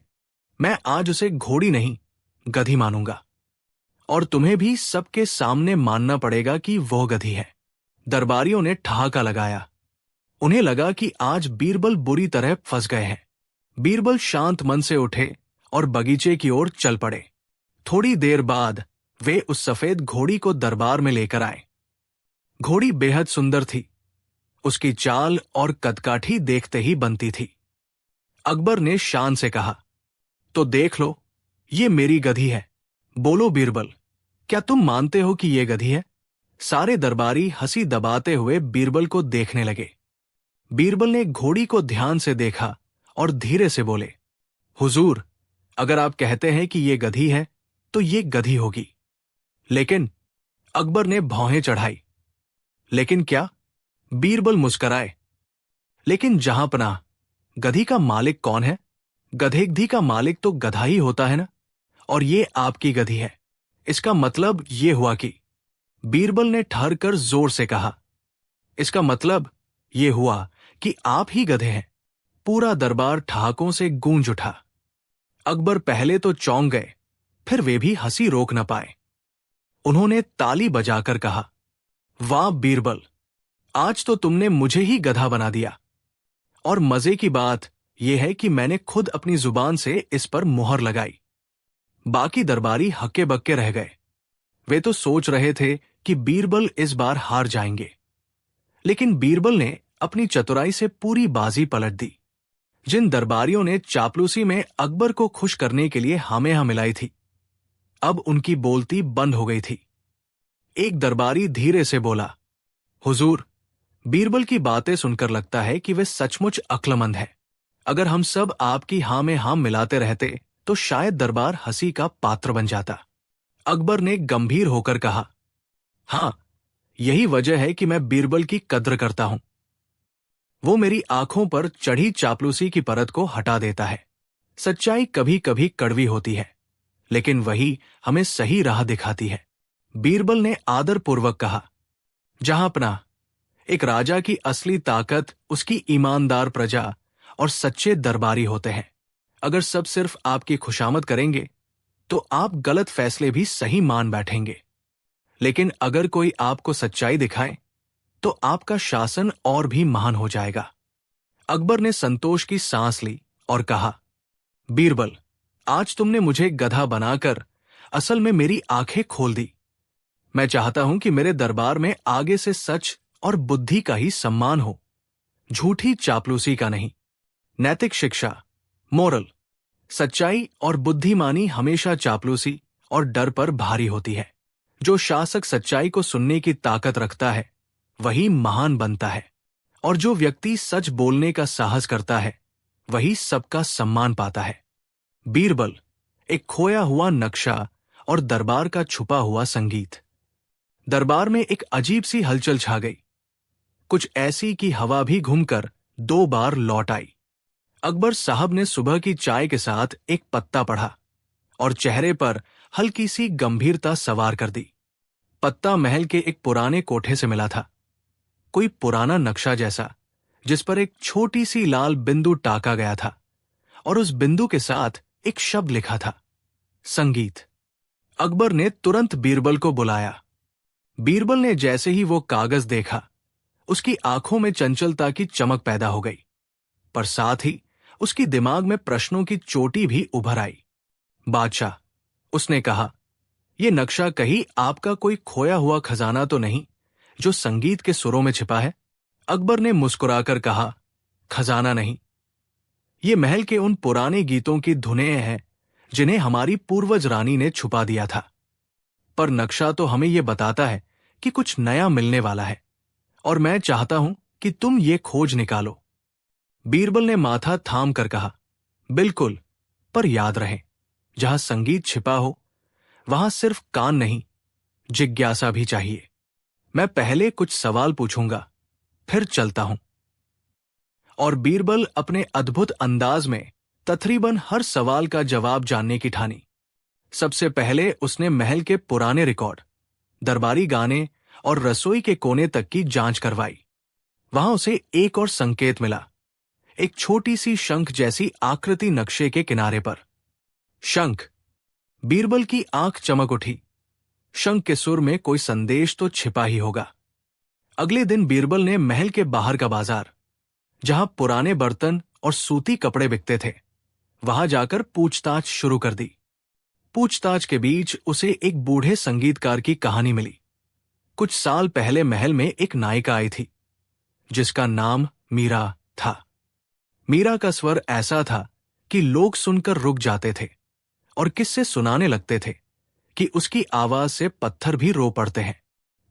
मैं आज उसे घोड़ी नहीं गधी मानूंगा और तुम्हें भी सबके सामने मानना पड़ेगा कि वो गधी है। दरबारियों ने ठहाका लगाया। उन्हें लगा कि आज बीरबल बुरी तरह फंस गए हैं। बीरबल शांत मन से उठे और बगीचे की ओर चल पड़े। थोड़ी देर बाद वे उस सफेद घोड़ी को दरबार में लेकर आए। घोड़ी बेहद सुंदर थी। उसकी चाल और कदकाठी देखते ही बनती थी। अकबर ने शान से कहा, तो देख लो, ये मेरी गधी है। बोलो बीरबल, क्या तुम मानते हो कि ये गधी है? सारे दरबारी हंसी दबाते हुए बीरबल को देखने लगे। बीरबल ने घोड़ी को ध्यान से देखा और धीरे से बोले, हुजूर, अगर आप कहते हैं कि ये गधी है तो ये गधी होगी। लेकिन अकबर ने भौहें चढ़ाई। लेकिन क्या? बीरबल मुस्कुराए। लेकिन जहांपनाह, गधी का मालिक कौन है? गधेगधी का मालिक तो गधा ही होता है ना। और ये आपकी गधी है। इसका मतलब ये हुआ कि, बीरबल ने ठहर कर जोर से कहा, इसका मतलब ये हुआ कि आप ही गधे हैं। पूरा दरबार ठहाकों से गूंज उठा। अकबर पहले तो चौंक गए, फिर वे भी हंसी रोक न पाए। उन्होंने ताली बजाकर कहा, वाह बीरबल, आज तो तुमने मुझे ही गधा बना दिया। और मजे की बात यह है कि मैंने खुद अपनी जुबान से इस पर मुहर लगाई। बाकी दरबारी हक्के बक्के रह गए। वे तो सोच रहे थे कि बीरबल इस बार हार जाएंगे, लेकिन बीरबल ने अपनी चतुराई से पूरी बाजी पलट दी। जिन दरबारियों ने चापलूसी में अकबर को खुश करने के लिए हामें मिलाई थी, अब उनकी बोलती बंद हो गई थी। एक दरबारी धीरे से बोला, हुजूर, बीरबल की बातें सुनकर लगता है कि वे सचमुच अक्लमंद हैं। अगर हम सब आपकी हां में हां मिलाते रहते तो शायद दरबार हंसी का पात्र बन जाता। अकबर ने गंभीर होकर कहा, हां, यही वजह है कि मैं बीरबल की कद्र करता हूं। वो मेरी आंखों पर चढ़ी चापलूसी की परत को हटा देता है। सच्चाई कभी कभी कड़वी होती है, लेकिन वही हमें सही राह दिखाती है। बीरबल ने आदरपूर्वक कहा, जहांपनाह, एक राजा की असली ताकत उसकी ईमानदार प्रजा और सच्चे दरबारी होते हैं। अगर सब सिर्फ आपकी खुशामद करेंगे तो आप गलत फैसले भी सही मान बैठेंगे, लेकिन अगर कोई आपको सच्चाई दिखाए तो आपका शासन और भी महान हो जाएगा। अकबर ने संतोष की सांस ली और कहा, बीरबल, आज तुमने मुझे गधा बनाकर असल में मेरी आंखें खोल दी। मैं चाहता हूं कि मेरे दरबार में आगे से सच और बुद्धि का ही सम्मान हो, झूठी चापलूसी का नहीं। नैतिक शिक्षा, मोरल, सच्चाई और बुद्धिमानी हमेशा चापलूसी और डर पर भारी होती है। जो शासक सच्चाई को सुनने की ताकत रखता है वही महान बनता है, और जो व्यक्ति सच बोलने का साहस करता है वही सबका सम्मान पाता है। बीरबल, एक खोया हुआ नक्शा और दरबार का छुपा हुआ संगीत। दरबार में एक अजीब सी हलचल छा गई, कुछ ऐसी कि हवा भी घूमकर 2 बार लौट आई। अकबर साहब ने सुबह की चाय के साथ एक पत्ता पढ़ा और चेहरे पर हल्की सी गंभीरता सवार कर दी। पत्ता महल के एक पुराने कोठे से मिला था, कोई पुराना नक्शा जैसा, जिस पर एक छोटी सी लाल बिंदु टाका गया था और उस बिंदु के साथ एक शब्द लिखा था, संगीत। अकबर ने तुरंत बीरबल को बुलाया। बीरबल ने जैसे ही वो कागज देखा, उसकी आंखों में चंचलता की चमक पैदा हो गई, पर साथ ही उसकी दिमाग में प्रश्नों की चोटी भी उभर आई। बादशाह, उसने कहा, यह नक्शा कहीं आपका कोई खोया हुआ खजाना तो नहीं जो संगीत के सुरों में छिपा है? अकबर ने मुस्कुराकर कहा, खजाना नहीं, ये महल के उन पुराने गीतों की धुनें हैं जिन्हें हमारी पूर्वज रानी ने छुपा दिया था। पर नक्शा तो हमें यह बताता है कि कुछ नया मिलने वाला है, और मैं चाहता हूं कि तुम ये खोज निकालो। बीरबल ने माथा थाम कर कहा, बिल्कुल, पर याद रहे, जहां संगीत छिपा हो वहां सिर्फ कान नहीं, जिज्ञासा भी चाहिए। मैं पहले कुछ सवाल पूछूंगा, फिर चलता हूं। और बीरबल अपने अद्भुत अंदाज में तकरीबन हर सवाल का जवाब जानने की ठानी। सबसे पहले उसने महल के पुराने रिकॉर्ड, दरबारी गाने और रसोई के कोने तक की जांच करवाई। वहां उसे एक और संकेत मिला, एक छोटी सी शंख जैसी आकृति नक्शे के किनारे पर। शंख! बीरबल की आंख चमक उठी। शंख के सुर में कोई संदेश तो छिपा ही होगा। अगले दिन बीरबल ने महल के बाहर का बाजार, जहां पुराने बर्तन और सूती कपड़े बिकते थे, वहां जाकर पूछताछ शुरू कर दी। पूछताछ के बीच उसे एक बूढ़े संगीतकार की कहानी मिली। कुछ साल पहले महल में एक नायिका आई थी जिसका नाम मीरा था। मीरा का स्वर ऐसा था कि लोग सुनकर रुक जाते थे और किस्से सुनाने लगते थे कि उसकी आवाज से पत्थर भी रो पड़ते हैं।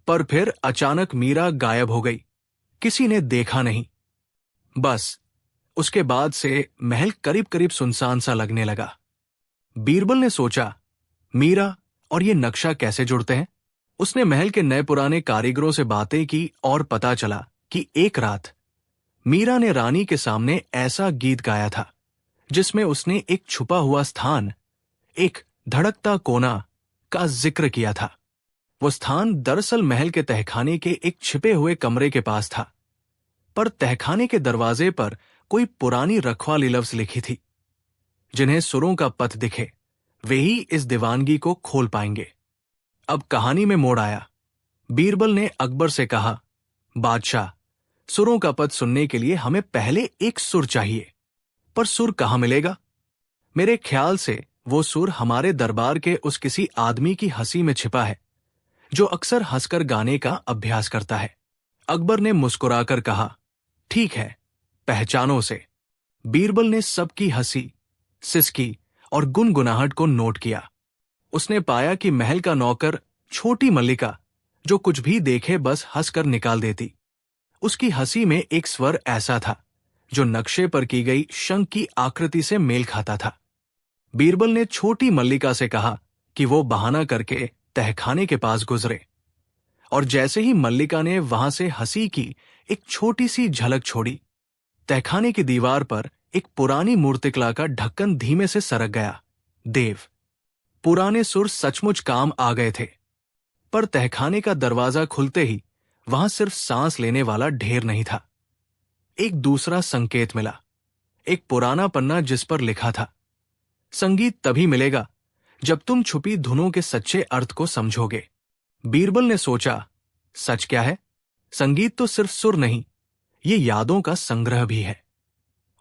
पर फिर अचानक मीरा गायब हो गई, किसी ने देखा नहीं। बस उसके बाद से महल करीब करीब सुनसान सा लगने लगा। बीरबल ने सोचा, मीरा और ये नक्शा कैसे जुड़ते हैं? उसने महल के नए पुराने कारीगरों से बातें की और पता चला कि एक रात मीरा ने रानी के सामने ऐसा गीत गाया था जिसमें उसने एक छुपा हुआ स्थान, एक धड़कता कोना का जिक्र किया था। वो स्थान दरअसल महल के तहखाने के एक छिपे हुए कमरे के पास था, पर तहखाने के दरवाजे पर कोई पुरानी रखवाली लफ्ज लिखी थी। जिन्हें सुरों का पथ दिखे वे ही इस दीवानगी को खोल पाएंगे। अब कहानी में मोड़ आया। बीरबल ने अकबर से कहा, बादशाह, सुरों का पथ सुनने के लिए हमें पहले एक सुर चाहिए, पर सुर कहाँ मिलेगा? मेरे ख्याल से वो सुर हमारे दरबार के उस किसी आदमी की हंसी में छिपा है, जो अक्सर हंसकर गाने का अभ्यास करता है। अकबर ने मुस्कुराकर कहा, ठीक है, पहचानो उसे। बीरबल ने सबकी हंसी, सिसकी और गुनगुनाहट को नोट किया। उसने पाया कि महल का नौकर छोटी मल्लिका, जो कुछ भी देखे बस हंसकर निकाल देती। उसकी हंसी में एक स्वर ऐसा था जो नक्शे पर की गई शंख की आकृति से मेल खाता था। बीरबल ने छोटी मल्लिका से कहा कि वो बहाना करके तहखाने के पास गुजरे, और जैसे ही मल्लिका ने वहां से हंसी की एक छोटी सी झलक छोड़ी, तहखाने की दीवार पर एक पुरानी मूर्तिकला का ढक्कन धीमे से सरक गया। देव! पुराने सुर सचमुच काम आ गए थे, पर तहखाने का दरवाजा खुलते ही वहां सिर्फ सांस लेने वाला ढेर नहीं था। एक दूसरा संकेत मिला, एक पुराना पन्ना जिस पर लिखा था, संगीत तभी मिलेगा जब तुम छुपी धुनों के सच्चे अर्थ को समझोगे। बीरबल ने सोचा, सच क्या है? संगीत तो सिर्फ सुर नहीं, ये यादों का संग्रह भी है।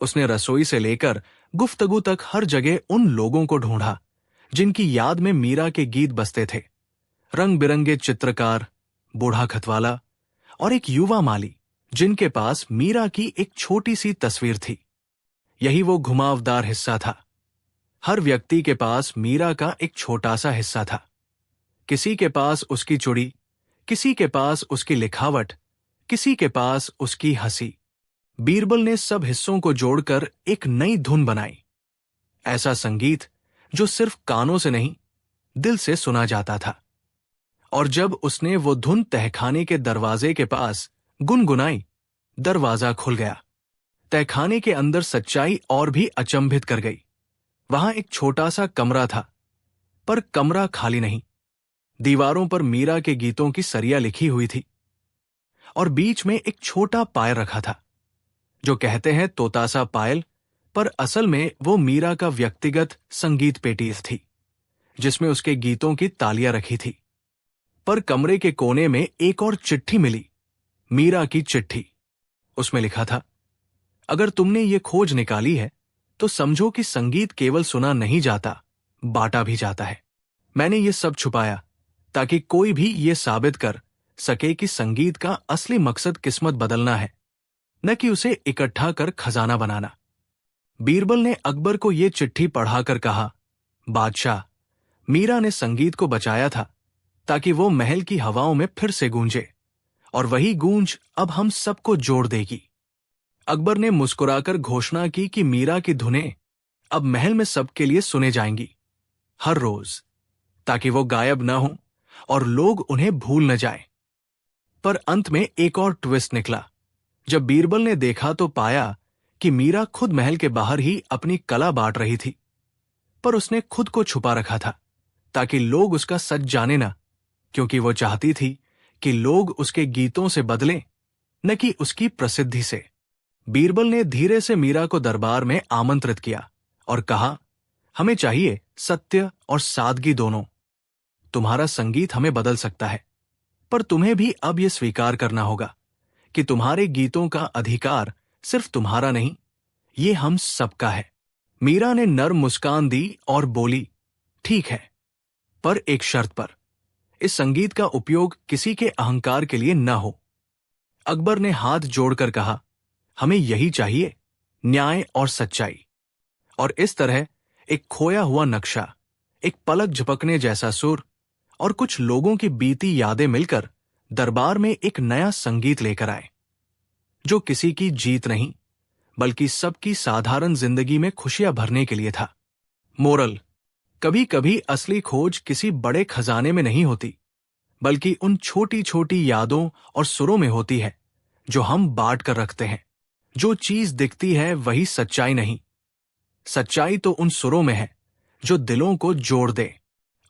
उसने रसोई से लेकर गुफ्तगू तक हर जगह उन लोगों को ढूंढा जिनकी याद में मीरा के गीत बजते थे। रंग बिरंगे चित्रकार, बूढ़ा खतवाला और एक युवा माली जिनके पास मीरा की एक छोटी सी तस्वीर थी। यही वो घुमावदार हिस्सा था। हर व्यक्ति के पास मीरा का एक छोटा सा हिस्सा था। किसी के पास उसकी चुड़ी, किसी के पास उसकी लिखावट, किसी के पास उसकी हंसी। बीरबल ने सब हिस्सों को जोड़कर एक नई धुन बनाई, ऐसा संगीत जो सिर्फ कानों से नहीं, दिल से सुना जाता था। और जब उसने वो धुन तहखाने के दरवाजे के पास गुनगुनाई, दरवाजा खुल गया। तहखाने के अंदर सच्चाई और भी अचंभित कर गई। वहां एक छोटा सा कमरा था, पर कमरा खाली नहीं। दीवारों पर मीरा के गीतों की सरिया लिखी हुई थी, और बीच में एक छोटा पायल रखा था, जो कहते हैं तोता सा पायल, पर असल में वो मीरा का व्यक्तिगत संगीत पेटीज थी, जिसमें उसके गीतों की तालियां रखी थी। पर कमरे के कोने में एक और चिट्ठी मिली, मीरा की चिट्ठी। उसमें लिखा था, अगर तुमने ये खोज निकाली है तो समझो कि संगीत केवल सुना नहीं जाता, बांटा भी जाता है। मैंने ये सब छुपाया ताकि कोई भी ये साबित कर सके कि संगीत का असली मकसद किस्मत बदलना है, न कि उसे इकट्ठा कर खजाना बनाना। बीरबल ने अकबर को ये चिट्ठी पढ़ाकर कहा, बादशाह, मीरा ने संगीत को बचाया था ताकि वो महल की हवाओं में फिर से गूंजे, और वही गूंज अब हम सबको जोड़ देगी। अकबर ने मुस्कुराकर घोषणा की कि मीरा की धुनें अब महल में सबके लिए सुने जाएंगी, हर रोज, ताकि वो गायब न हों और लोग उन्हें भूल न जाएं। पर अंत में एक और ट्विस्ट निकला। जब बीरबल ने देखा तो पाया कि मीरा खुद महल के बाहर ही अपनी कला बांट रही थी, पर उसने खुद को छुपा रखा था ताकि लोग उसका सच जाने ना, क्योंकि वो चाहती थी कि लोग उसके गीतों से बदलें, न कि उसकी प्रसिद्धि से। बीरबल ने धीरे से मीरा को दरबार में आमंत्रित किया और कहा, हमें चाहिए सत्य और सादगी दोनों। तुम्हारा संगीत हमें बदल सकता है, पर तुम्हें भी अब यह स्वीकार करना होगा कि तुम्हारे गीतों का अधिकार सिर्फ तुम्हारा नहीं, ये हम सबका है। मीरा ने नर्म मुस्कान दी और बोली, ठीक है, पर एक शर्त पर, इस संगीत का उपयोग किसी के अहंकार के लिए न हो। अकबर ने हाथ जोड़कर कहा, हमें यही चाहिए, न्याय और सच्चाई। और इस तरह एक खोया हुआ नक्शा, एक पलक झपकने जैसा सुर और कुछ लोगों की बीती यादें मिलकर दरबार में एक नया संगीत लेकर आए, जो किसी की जीत नहीं, बल्कि सबकी साधारण जिंदगी में खुशियां भरने के लिए था। मोरल: कभी कभी असली खोज किसी बड़े खजाने में नहीं होती, बल्कि उन छोटी छोटी यादों और सुरों में होती है जो हम बांट कर रखते हैं। जो चीज दिखती है वही सच्चाई नहीं, सच्चाई तो उन सुरों में है जो दिलों को जोड़ दे।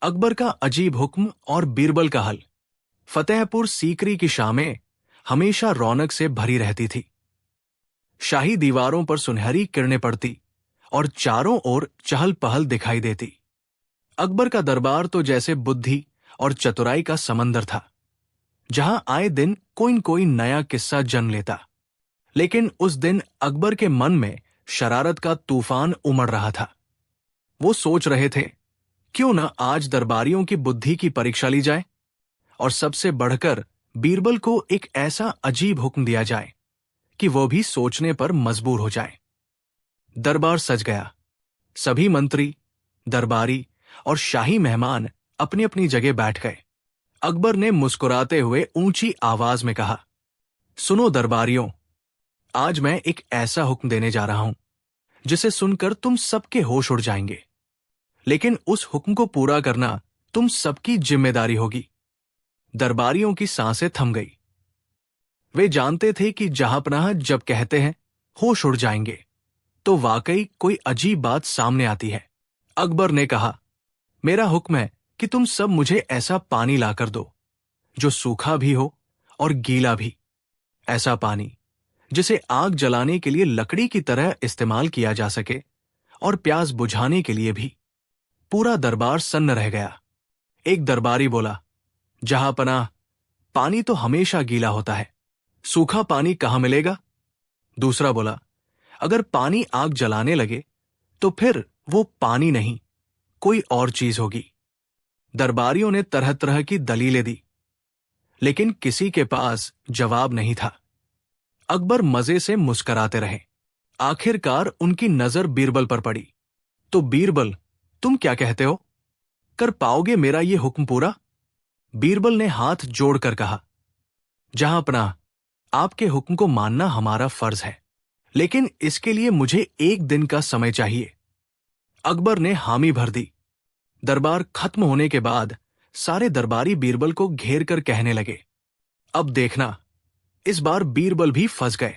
अकबर का अजीब हुक्म और बीरबल का हल। फतेहपुर सीकरी की शामें हमेशा रौनक से भरी रहती थी। शाही दीवारों पर सुनहरी किरणें पड़ती और चारों ओर चहल पहल दिखाई देती। अकबर का दरबार तो जैसे बुद्धि और चतुराई का समंदर था, जहां आए दिन कोई न कोई नया किस्सा जन्म लेता। लेकिन उस दिन अकबर के मन में शरारत का तूफान उमड़ रहा था। वो सोच रहे थे, क्यों न आज दरबारियों की बुद्धि की परीक्षा ली जाए, और सबसे बढ़कर बीरबल को एक ऐसा अजीब हुक्म दिया जाए कि वो भी सोचने पर मजबूर हो जाए। दरबार सज गया। सभी मंत्री, दरबारी और शाही मेहमान अपनी अपनी जगह बैठ गए। अकबर ने मुस्कुराते हुए ऊंची आवाज में कहा, सुनो दरबारियों, आज मैं एक ऐसा हुक्म देने जा रहा हूं जिसे सुनकर तुम सबके होश उड़ जाएंगे। लेकिन उस हुक्म को पूरा करना तुम सबकी जिम्मेदारी होगी। दरबारियों की सांसें थम गई। वे जानते थे कि जहांपनाह जब कहते हैं होश उड़ जाएंगे, तो वाकई कोई अजीब बात सामने आती है। अकबर ने कहा, मेरा हुक्म है कि तुम सब मुझे ऐसा पानी लाकर दो जो सूखा भी हो और गीला भी। ऐसा पानी जिसे आग जलाने के लिए लकड़ी की तरह इस्तेमाल किया जा सके और प्यास बुझाने के लिए भी। पूरा दरबार सन्न रह गया। एक दरबारी बोला, जहांपनाह, पानी तो हमेशा गीला होता है, सूखा पानी कहां मिलेगा? दूसरा बोला, अगर पानी आग जलाने लगे तो फिर वो पानी नहीं, कोई और चीज होगी। दरबारियों ने तरह तरह की दलीलें दी, लेकिन किसी के पास जवाब नहीं था। अकबर मजे से मुस्कराते रहे। आखिरकार उनकी नजर बीरबल पर पड़ी। तो बीरबल, तुम क्या कहते हो? कर पाओगे मेरा ये हुक्म पूरा? बीरबल ने हाथ जोड़कर कहा, जहांपनाह, आपके हुक्म को मानना हमारा फर्ज है, लेकिन इसके लिए मुझे एक दिन का समय चाहिए। अकबर ने हामी भर दी। दरबार खत्म होने के बाद सारे दरबारी बीरबल को घेर कर कहने लगे, अब देखना, इस बार बीरबल भी फंस गए।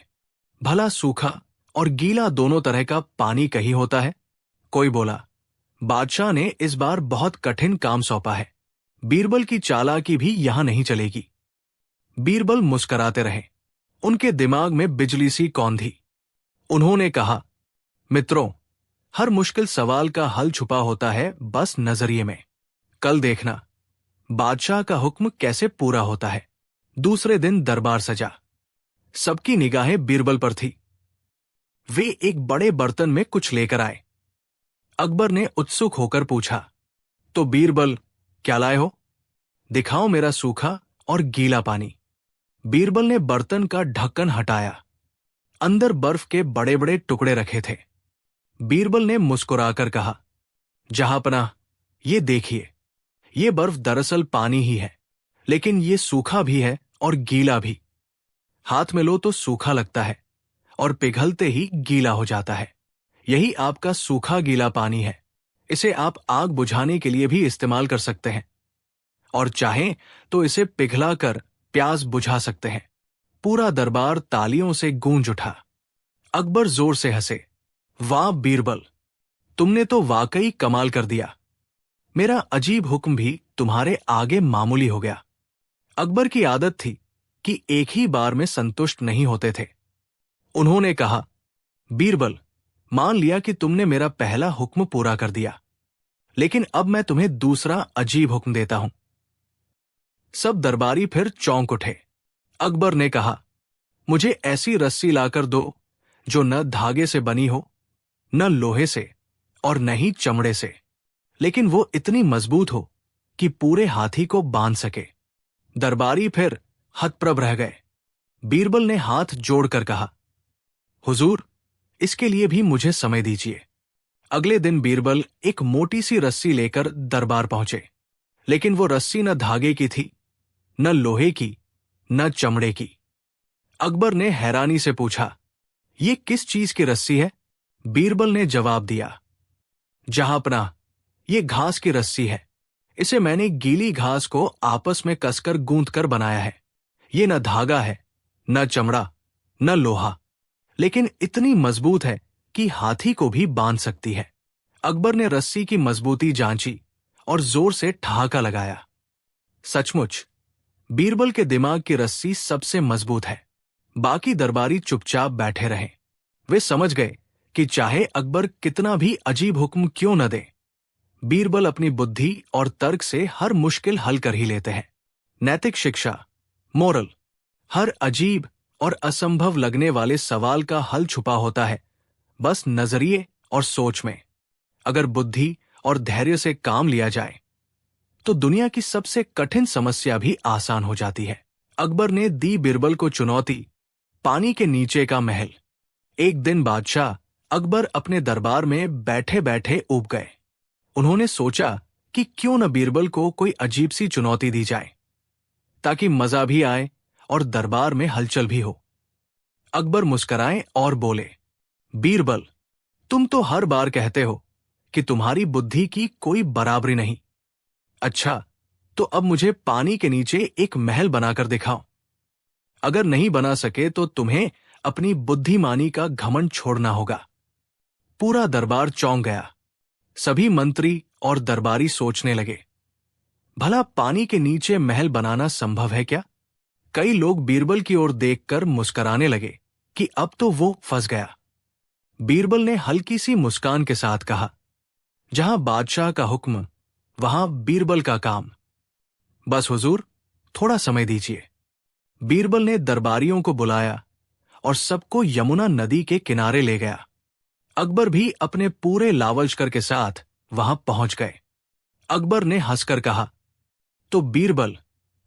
भला सूखा और गीला दोनों तरह का पानी कहीं होता है? कोई बोला, बादशाह ने इस बार बहुत कठिन काम सौंपा है, बीरबल की चालाकी भी यहां नहीं चलेगी। बीरबल मुस्कराते रहे। उनके दिमाग में बिजली सी कौंधी। उन्होंने कहा, मित्रों, हर मुश्किल सवाल का हल छुपा होता है बस नजरिए में। कल देखना, बादशाह का हुक्म कैसे पूरा होता है। दूसरे दिन दरबार सजा। सबकी निगाहें बीरबल पर थी। वे एक बड़े बर्तन में कुछ लेकर आए। अकबर ने उत्सुक होकर पूछा, तो बीरबल, क्या लाए हो? दिखाओ मेरा सूखा और गीला पानी। बीरबल ने बर्तन का ढक्कन हटाया। अंदर बर्फ के बड़े बड़े टुकड़े रखे थे। बीरबल ने मुस्कुराकर कहा, जहांपनाह, ये देखिए, ये बर्फ दरअसल पानी ही है, लेकिन ये सूखा भी है और गीला भी। हाथ में लो तो सूखा लगता है और पिघलते ही गीला हो जाता है। यही आपका सूखा गीला पानी है। इसे आप आग बुझाने के लिए भी इस्तेमाल कर सकते हैं, और चाहें तो इसे पिघलाकर प्यास बुझा सकते हैं। पूरा दरबार तालियों से गूंज उठा। अकबर जोर से हंसे, वाह बीरबल, तुमने तो वाकई कमाल कर दिया। मेरा अजीब हुक्म भी तुम्हारे आगे मामूली हो गया। अकबर की आदत थी कि एक ही बार में संतुष्ट नहीं होते थे। उन्होंने कहा, बीरबल, मान लिया कि तुमने मेरा पहला हुक्म पूरा कर दिया, लेकिन अब मैं तुम्हें दूसरा अजीब हुक्म देता हूं। सब दरबारी फिर चौंक उठे। अकबर ने कहा, मुझे ऐसी रस्सी लाकर दो जो न धागे से बनी हो, न लोहे से, और न ही चमड़े से, लेकिन वो इतनी मजबूत हो कि पूरे हाथी को बांध सके। दरबारी फिर हतप्रभ रह गए। बीरबल ने हाथ जोड़कर कहा, हुजूर, इसके लिए भी मुझे समय दीजिए। अगले दिन बीरबल एक मोटी सी रस्सी लेकर दरबार पहुंचे, लेकिन वो रस्सी न धागे की थी, न लोहे की, न चमड़े की। अकबर ने हैरानी से पूछा, ये किस चीज की रस्सी है? बीरबल ने जवाब दिया, जहांपनाह, ये घास की रस्सी है। इसे मैंने गीली घास को आपस में कसकर गूंथकर बनाया है। ये न धागा है, न चमड़ा, न लोहा, लेकिन इतनी मजबूत है कि हाथी को भी बांध सकती है। अकबर ने रस्सी की मजबूती जांची और जोर से ठहाका लगाया। सचमुच, बीरबल के दिमाग की रस्सी सबसे मजबूत है। बाकी दरबारी चुपचाप बैठे रहे। वे समझ गए कि चाहे अकबर कितना भी अजीब हुक्म क्यों न दे, बीरबल अपनी बुद्धि और तर्क से हर मुश्किल हल कर ही लेते हैं। नैतिक शिक्षा, मोरल। हर अजीब और असंभव लगने वाले सवाल का हल छुपा होता है बस नजरिए और सोच में। अगर बुद्धि और धैर्य से काम लिया जाए तो दुनिया की सबसे कठिन समस्या भी आसान हो जाती है। अकबर ने दी बीरबल को चुनौती, पानी के नीचे का महल। एक दिन बादशाह अकबर अपने दरबार में बैठे बैठे ऊब गए। उन्होंने सोचा कि क्यों न बीरबल को कोई अजीब सी चुनौती दी जाए, ताकि मजा भी आए और दरबार में हलचल भी हो। अकबर मुस्कुराए और बोले, बीरबल, तुम तो हर बार कहते हो कि तुम्हारी बुद्धि की कोई बराबरी नहीं। अच्छा, तो अब मुझे पानी के नीचे एक महल बनाकर दिखाओ। अगर नहीं बना सके तो तुम्हें अपनी बुद्धिमानी का घमंड छोड़ना होगा। पूरा दरबार चौंक गया। सभी मंत्री और दरबारी सोचने लगे, भला पानी के नीचे महल बनाना संभव है क्या? कई लोग बीरबल की ओर देखकर मुस्कुराने लगे कि अब तो वो फंस गया। बीरबल ने हल्की सी मुस्कान के साथ कहा, जहां बादशाह का हुक्म वहां बीरबल का काम। बस हुजूर, थोड़ा समय दीजिए। बीरबल ने दरबारियों को बुलाया और सबको यमुना नदी के किनारे ले गया। अकबर भी अपने पूरे लावलश्कर के साथ वहां पहुंच गए। अकबर ने हंसकर कहा, तो बीरबल,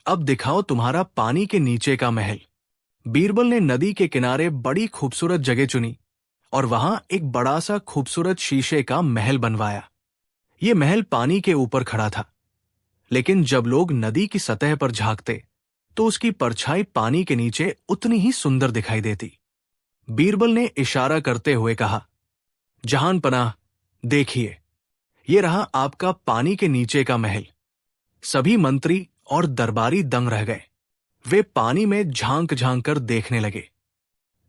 अब दिखाओ तुम्हारा पानी के नीचे का महल। बीरबल ने नदी के किनारे बड़ी खूबसूरत जगह चुनी और वहां एक बड़ा सा खूबसूरत शीशे का महल बनवाया। यह महल पानी के ऊपर खड़ा था, लेकिन जब लोग नदी की सतह पर झांकते तो उसकी परछाई पानी के नीचे उतनी ही सुंदर दिखाई देती। बीरबल ने इशारा करते हुए कहा, जहानपनाह, देखिए, ये रहा आपका पानी के नीचे का महल। सभी मंत्री और दरबारी दंग रह गए। वे पानी में झांक झांक कर देखने लगे।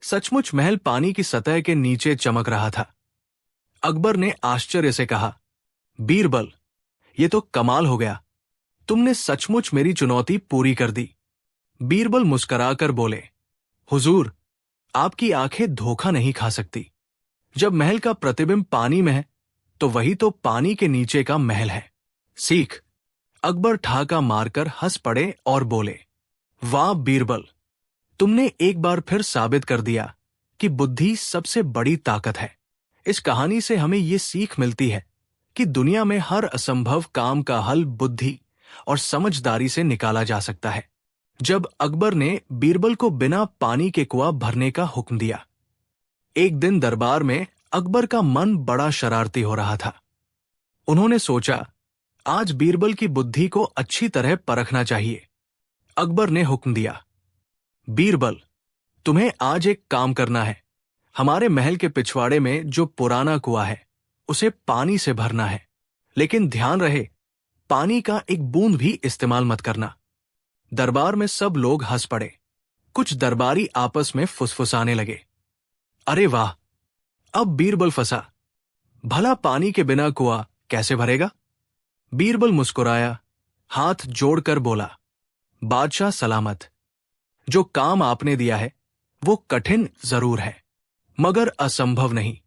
सचमुच महल पानी की सतह के नीचे चमक रहा था। अकबर ने आश्चर्य से कहा, बीरबल, ये तो कमाल हो गया। तुमने सचमुच मेरी चुनौती पूरी कर दी। बीरबल मुस्कुराकर बोले, हुजूर, आपकी आंखें धोखा नहीं खा सकती। जब महल का प्रतिबिंब पानी में है तो वही तो पानी के नीचे का महल है। सीख। अकबर ठाका मारकर हंस पड़े और बोले, वाह बीरबल, तुमने एक बार फिर साबित कर दिया कि बुद्धि सबसे बड़ी ताकत है। इस कहानी से हमें ये सीख मिलती है कि दुनिया में हर असंभव काम का हल बुद्धि और समझदारी से निकाला जा सकता है। जब अकबर ने बीरबल को बिना पानी के कुआं भरने का हुक्म दिया, एक दिन दरबार में अकबर का मन बड़ा शरारती हो रहा था। उन्होंने सोचा, आज बीरबल की बुद्धि को अच्छी तरह परखना चाहिए। अकबर ने हुक्म दिया, बीरबल, तुम्हें आज एक काम करना है। हमारे महल के पिछवाड़े में जो पुराना कुआं है उसे पानी से भरना है, लेकिन ध्यान रहे, पानी का एक बूंद भी इस्तेमाल मत करना। दरबार में सब लोग हंस पड़े। कुछ दरबारी आपस में फुसफुसाने लगे, अरे वाह, अब बीरबल फंसा। भला पानी के बिना कुआं कैसे भरेगा? बीरबल मुस्कुराया, हाथ जोड़कर बोला, बादशाह सलामत। जो काम आपने दिया है वो कठिन जरूर है, मगर असंभव नहीं।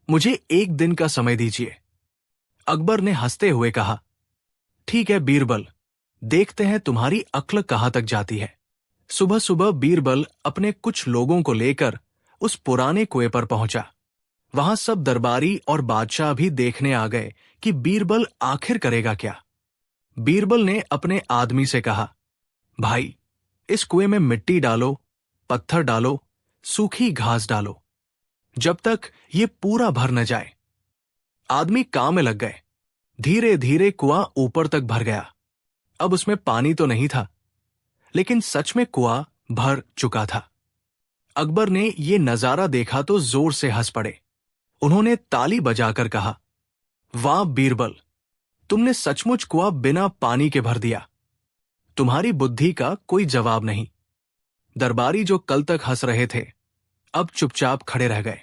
मुझे एक दिन का समय दीजिए। अकबर ने हंसते हुए कहा, ठीक है बीरबल, देखते हैं तुम्हारी अक्ल कहां तक जाती है। सुबह सुबह बीरबल अपने कुछ लोगों को लेकर उस पुराने कुएं पर पहुंचा। वहां सब दरबारी और बादशाह भी देखने आ गए कि बीरबल आखिर करेगा क्या। बीरबल ने अपने आदमी से कहा, भाई, इस कुएं में मिट्टी डालो, पत्थर डालो, सूखी घास डालो, जब तक ये पूरा भर न जाए। आदमी काम में लग गए। धीरे धीरे कुआं ऊपर तक भर गया। अब उसमें पानी तो नहीं था, लेकिन सच में कुआं भर चुका था। अकबर ने ये नजारा देखा तो जोर से हंस पड़े। उन्होंने ताली बजाकर कहा, वाह बीरबल, तुमने सचमुच कुआं बिना पानी के भर दिया। तुम्हारी बुद्धि का कोई जवाब नहीं। दरबारी जो कल तक हंस रहे थे अब चुपचाप खड़े रह गए।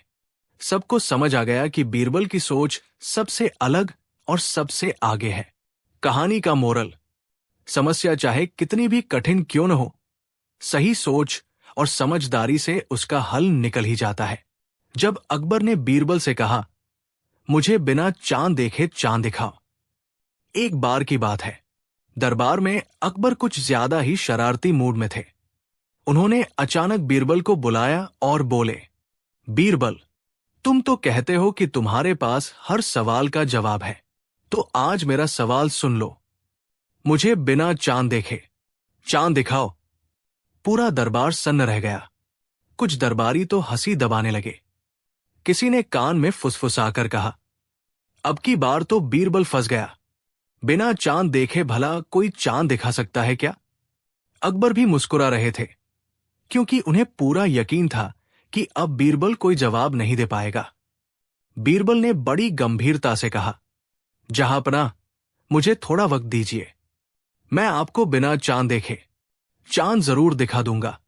सबको समझ आ गया कि बीरबल की सोच सबसे अलग और सबसे आगे है। कहानी का मोरल, समस्या चाहे कितनी भी कठिन क्यों न हो, सही सोच और समझदारी से उसका हल निकल ही जाता है। जब अकबर ने बीरबल से कहा, मुझे बिना चांद देखे चांद दिखाओ। एक बार की बात है, दरबार में अकबर कुछ ज्यादा ही शरारती मूड में थे। उन्होंने अचानक बीरबल को बुलाया और बोले, बीरबल, तुम तो कहते हो कि तुम्हारे पास हर सवाल का जवाब है, तो आज मेरा सवाल सुन लो। मुझे बिना चांद देखे चांद दिखाओ। पूरा दरबार सन्न रह गया। कुछ दरबारी तो हंसी दबाने लगे। किसी ने कान में फुसफुसाकर कहा, अब की बार तो बीरबल फंस गया। बिना चांद देखे भला कोई चांद दिखा सकता है क्या? अकबर भी मुस्कुरा रहे थे, क्योंकि उन्हें पूरा यकीन था कि अब बीरबल कोई जवाब नहीं दे पाएगा। बीरबल ने बड़ी गंभीरता से कहा, जहांपनाह, मुझे थोड़ा वक्त दीजिए। मैं आपको बिना चांद देखे चांद जरूर दिखा दूंगा।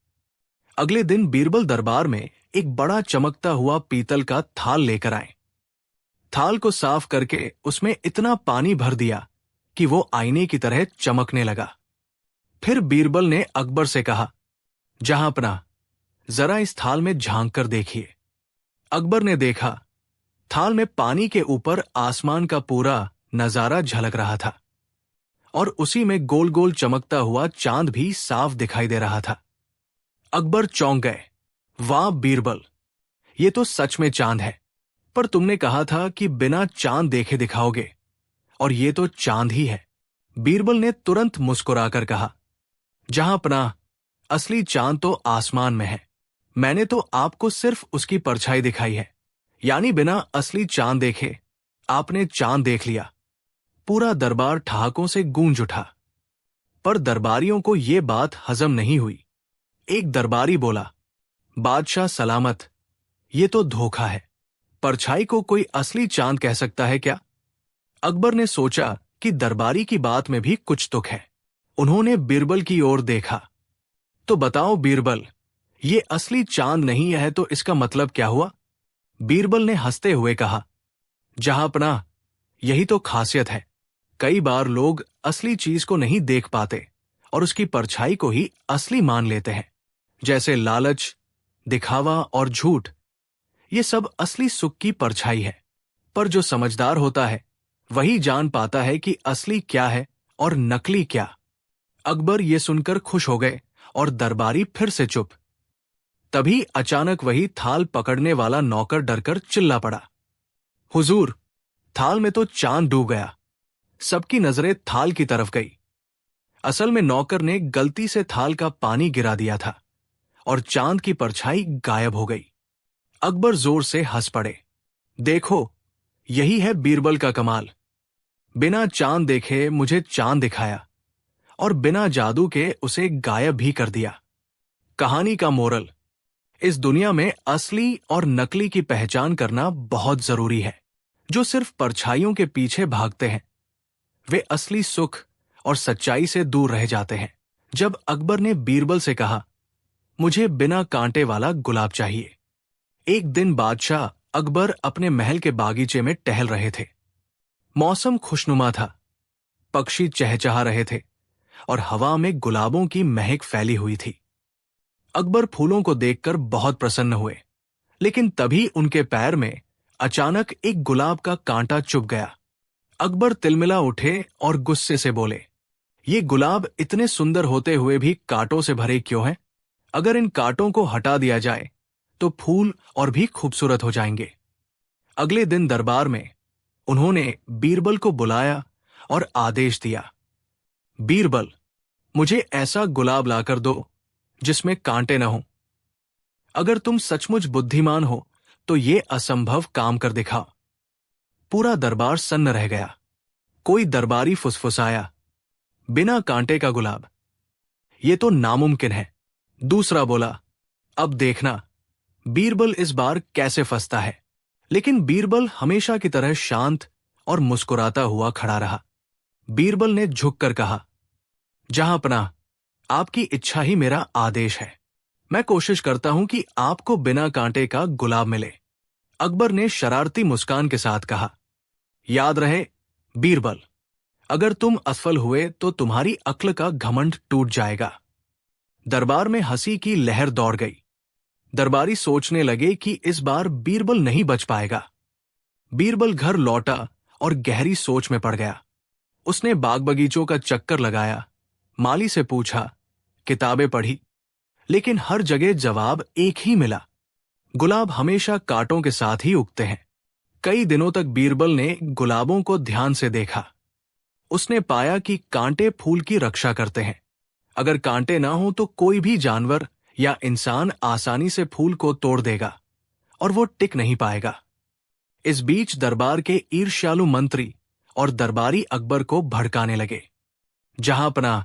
अगले दिन बीरबल दरबार में एक बड़ा चमकता हुआ पीतल का थाल लेकर आए। थाल को साफ करके उसमें इतना पानी भर दिया कि वो आईने की तरह चमकने लगा। फिर बीरबल ने अकबर से कहा, जहांपनाह, जरा इस थाल में झांक कर देखिए। अकबर ने देखा, थाल में पानी के ऊपर आसमान का पूरा नजारा झलक रहा था और उसी में गोल गोल चमकता हुआ चांद भी साफ दिखाई दे रहा था। अकबर चौंक गए। वाह बीरबल, ये तो सच में चांद है। पर तुमने कहा था कि बिना चांद देखे दिखाओगे, और ये तो चांद ही है। बीरबल ने तुरंत मुस्कुराकर कहा, जहांपनाह, असली चांद तो आसमान में है। मैंने तो आपको सिर्फ उसकी परछाई दिखाई है, यानी बिना असली चांद देखे आपने चांद देख लिया। पूरा दरबार ठहाकों से गूंज उठा। पर दरबारियों को ये बात हजम नहीं हुई। एक दरबारी बोला, बादशाह सलामत, ये तो धोखा है। परछाई को कोई असली चांद कह सकता है क्या? अकबर ने सोचा कि दरबारी की बात में भी कुछ तुक है। उन्होंने बीरबल की ओर देखा। तो बताओ बीरबल, ये असली चांद नहीं है तो इसका मतलब क्या हुआ? बीरबल ने हंसते हुए कहा, जहांपनाह, यही तो खासियत है। कई बार लोग असली चीज को नहीं देख पाते और उसकी परछाई को ही असली मान लेते हैं। जैसे लालच, दिखावा और झूठ, ये सब असली सुख की परछाई है। पर जो समझदार होता है वही जान पाता है कि असली क्या है और नकली क्या। अकबर ये सुनकर खुश हो गए और दरबारी फिर से चुप। तभी अचानक वही थाल पकड़ने वाला नौकर डरकर चिल्ला पड़ा, हुजूर, थाल में तो चांद डूब गया। सबकी नजरें थाल की तरफ गई। असल में नौकर ने गलती से थाल का पानी गिरा दिया था और चांद की परछाई गायब हो गई। अकबर जोर से हंस पड़े। देखो, यही है बीरबल का कमाल। बिना चांद देखे मुझे चांद दिखाया और बिना जादू के उसे गायब भी कर दिया। कहानी का मोरल, इस दुनिया में असली और नकली की पहचान करना बहुत जरूरी है। जो सिर्फ परछाइयों के पीछे भागते हैं वे असली सुख और सच्चाई से दूर रह जाते हैं। जब अकबर ने बीरबल से कहा, मुझे बिना कांटे वाला गुलाब चाहिए। एक दिन बादशाह अकबर अपने महल के बागीचे में टहल रहे थे। मौसम खुशनुमा था, पक्षी चहचहा रहे थे और हवा में गुलाबों की महक फैली हुई थी। अकबर फूलों को देखकर बहुत प्रसन्न हुए, लेकिन तभी उनके पैर में अचानक एक गुलाब का कांटा चुभ गया। अकबर तिलमिला उठे और गुस्से से बोले, ये गुलाब इतने सुंदर होते हुए भी कांटों से भरे क्यों हैं? अगर इन कांटों को हटा दिया जाए तो फूल और भी खूबसूरत हो जाएंगे। अगले दिन दरबार में उन्होंने बीरबल को बुलाया और आदेश दिया, बीरबल, मुझे ऐसा गुलाब लाकर दो जिसमें कांटे न हों। अगर तुम सचमुच बुद्धिमान हो तो ये असंभव काम कर दिखाओ। पूरा दरबार सन्न रह गया। कोई दरबारी फुसफुसाया, बिना कांटे का गुलाब, ये तो नामुमकिन है। दूसरा बोला, अब देखना बीरबल इस बार कैसे फंसता है। लेकिन बीरबल हमेशा की तरह शांत और मुस्कुराता हुआ खड़ा रहा। बीरबल ने झुककर कहा, जहांपनाह, आपकी इच्छा ही मेरा आदेश है। मैं कोशिश करता हूं कि आपको बिना कांटे का गुलाब मिले। अकबर ने शरारती मुस्कान के साथ कहा, याद रहे बीरबल, अगर तुम असफल हुए तो तुम्हारी अक्ल का घमंड टूट जाएगा। दरबार में हंसी की लहर दौड़ गई। दरबारी सोचने लगे कि इस बार बीरबल नहीं बच पाएगा। बीरबल घर लौटा और गहरी सोच में पड़ गया। उसने बाग बगीचों का चक्कर लगाया, माली से पूछा, किताबें पढ़ी, लेकिन हर जगह जवाब एक ही मिला, गुलाब हमेशा कांटों के साथ ही उगते हैं। कई दिनों तक बीरबल ने गुलाबों को ध्यान से देखा। उसने पाया कि कांटे फूल की रक्षा करते हैं। अगर कांटे ना हो तो कोई भी जानवर या इंसान आसानी से फूल को तोड़ देगा और वो टिक नहीं पाएगा। इस बीच दरबार के ईर्ष्यालु मंत्री और दरबारी अकबर को भड़काने लगे। जहां पनाह,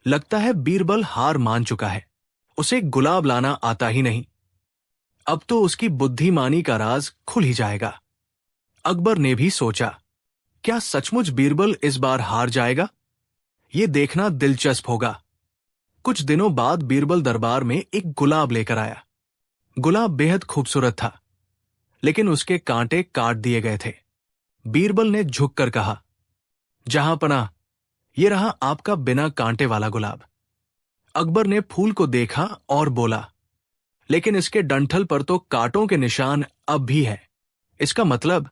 लगता है बीरबल हार मान चुका है, उसे गुलाब लाना आता ही नहीं। अब तो उसकी बुद्धिमानी का राज खुल ही जाएगा। अकबर ने भी सोचा, क्या सचमुच बीरबल इस बार हार जाएगा? ये देखना दिलचस्प होगा। कुछ दिनों बाद बीरबल दरबार में एक गुलाब लेकर आया। गुलाब बेहद खूबसूरत था, लेकिन उसके कांटे काट दिए गए थे। बीरबल ने झुककर कहा, जहां पनाह, ये रहा आपका बिना कांटे वाला गुलाब। अकबर ने फूल को देखा और बोला, लेकिन इसके डंठल पर तो कांटों के निशान अब भी है। इसका मतलब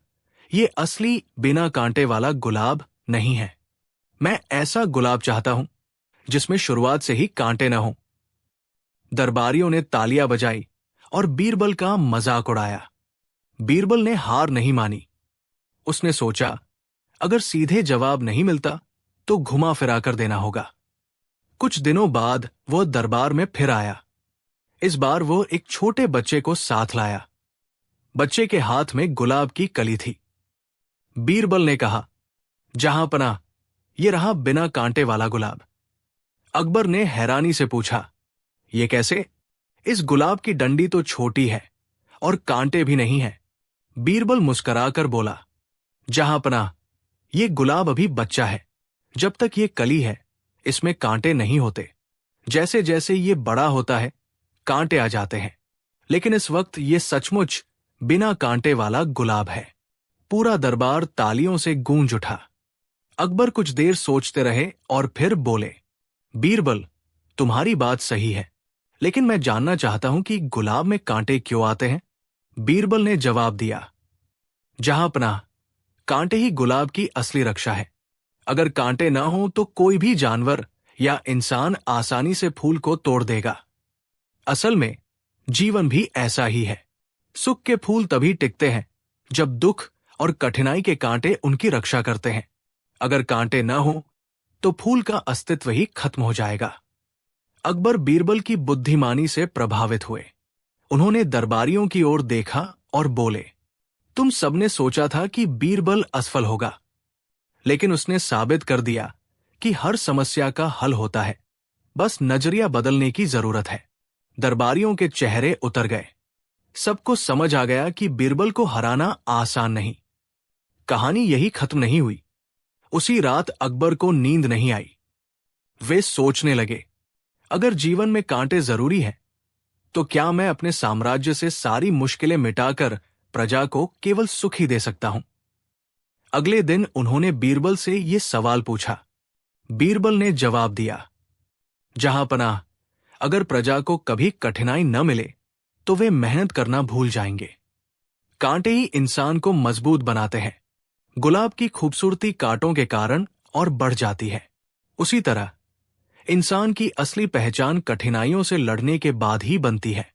ये असली बिना कांटे वाला गुलाब नहीं है। मैं ऐसा गुलाब चाहता हूं जिसमें शुरुआत से ही कांटे न हों। दरबारियों ने तालियां बजाई और बीरबल का मजाक उड़ाया। बीरबल ने हार नहीं मानी। उसने सोचा, अगर सीधे जवाब नहीं मिलता तो घुमा फिरा कर देना होगा। कुछ दिनों बाद वह दरबार में फिर आया। इस बार वो एक छोटे बच्चे को साथ लाया। बच्चे के हाथ में गुलाब की कली थी। बीरबल ने कहा, जहां पनाह, ये रहा बिना कांटे वाला गुलाब। अकबर ने हैरानी से पूछा, ये कैसे? इस गुलाब की डंडी तो छोटी है और कांटे भी नहीं है। बीरबल मुस्कुराकर बोला, जहां पनाह, ये गुलाब अभी बच्चा है। जब तक ये कली है, इसमें कांटे नहीं होते। जैसे जैसे ये बड़ा होता है, कांटे आ जाते हैं। लेकिन इस वक्त ये सचमुच बिना कांटे वाला गुलाब है। पूरा दरबार तालियों से गूंज उठा। अकबर कुछ देर सोचते रहे और फिर बोले, बीरबल, तुम्हारी बात सही है, लेकिन मैं जानना चाहता हूं कि गुलाब में कांटे क्यों आते हैं। बीरबल ने जवाब दिया, जहां पनाह, कांटे ही गुलाब की असली रक्षा है। अगर कांटे ना हो तो कोई भी जानवर या इंसान आसानी से फूल को तोड़ देगा। असल में जीवन भी ऐसा ही है। सुख के फूल तभी टिकते हैं जब दुख और कठिनाई के कांटे उनकी रक्षा करते हैं। अगर कांटे ना हो तो फूल का अस्तित्व ही खत्म हो जाएगा। अकबर बीरबल की बुद्धिमानी से प्रभावित हुए। उन्होंने दरबारियों की ओर देखा और बोले, तुम सबने सोचा था कि बीरबल असफल होगा, लेकिन उसने साबित कर दिया कि हर समस्या का हल होता है, बस नजरिया बदलने की जरूरत है। दरबारियों के चेहरे उतर गए। सबको समझ आ गया कि बीरबल को हराना आसान नहीं। कहानी यही खत्म नहीं हुई। उसी रात अकबर को नींद नहीं आई। वे सोचने लगे, अगर जीवन में कांटे जरूरी हैं, तो क्या मैं अपने साम्राज्य से सारी मुश्किलें मिटाकर प्रजा को केवल सुख ही दे सकता हूं? अगले दिन उन्होंने बीरबल से ये सवाल पूछा। बीरबल ने जवाब दिया, जहां पनाह, अगर प्रजा को कभी कठिनाई न मिले तो वे मेहनत करना भूल जाएंगे। कांटे ही इंसान को मजबूत बनाते हैं। गुलाब की खूबसूरती कांटों के कारण और बढ़ जाती है। उसी तरह इंसान की असली पहचान कठिनाइयों से लड़ने के बाद ही बनती है।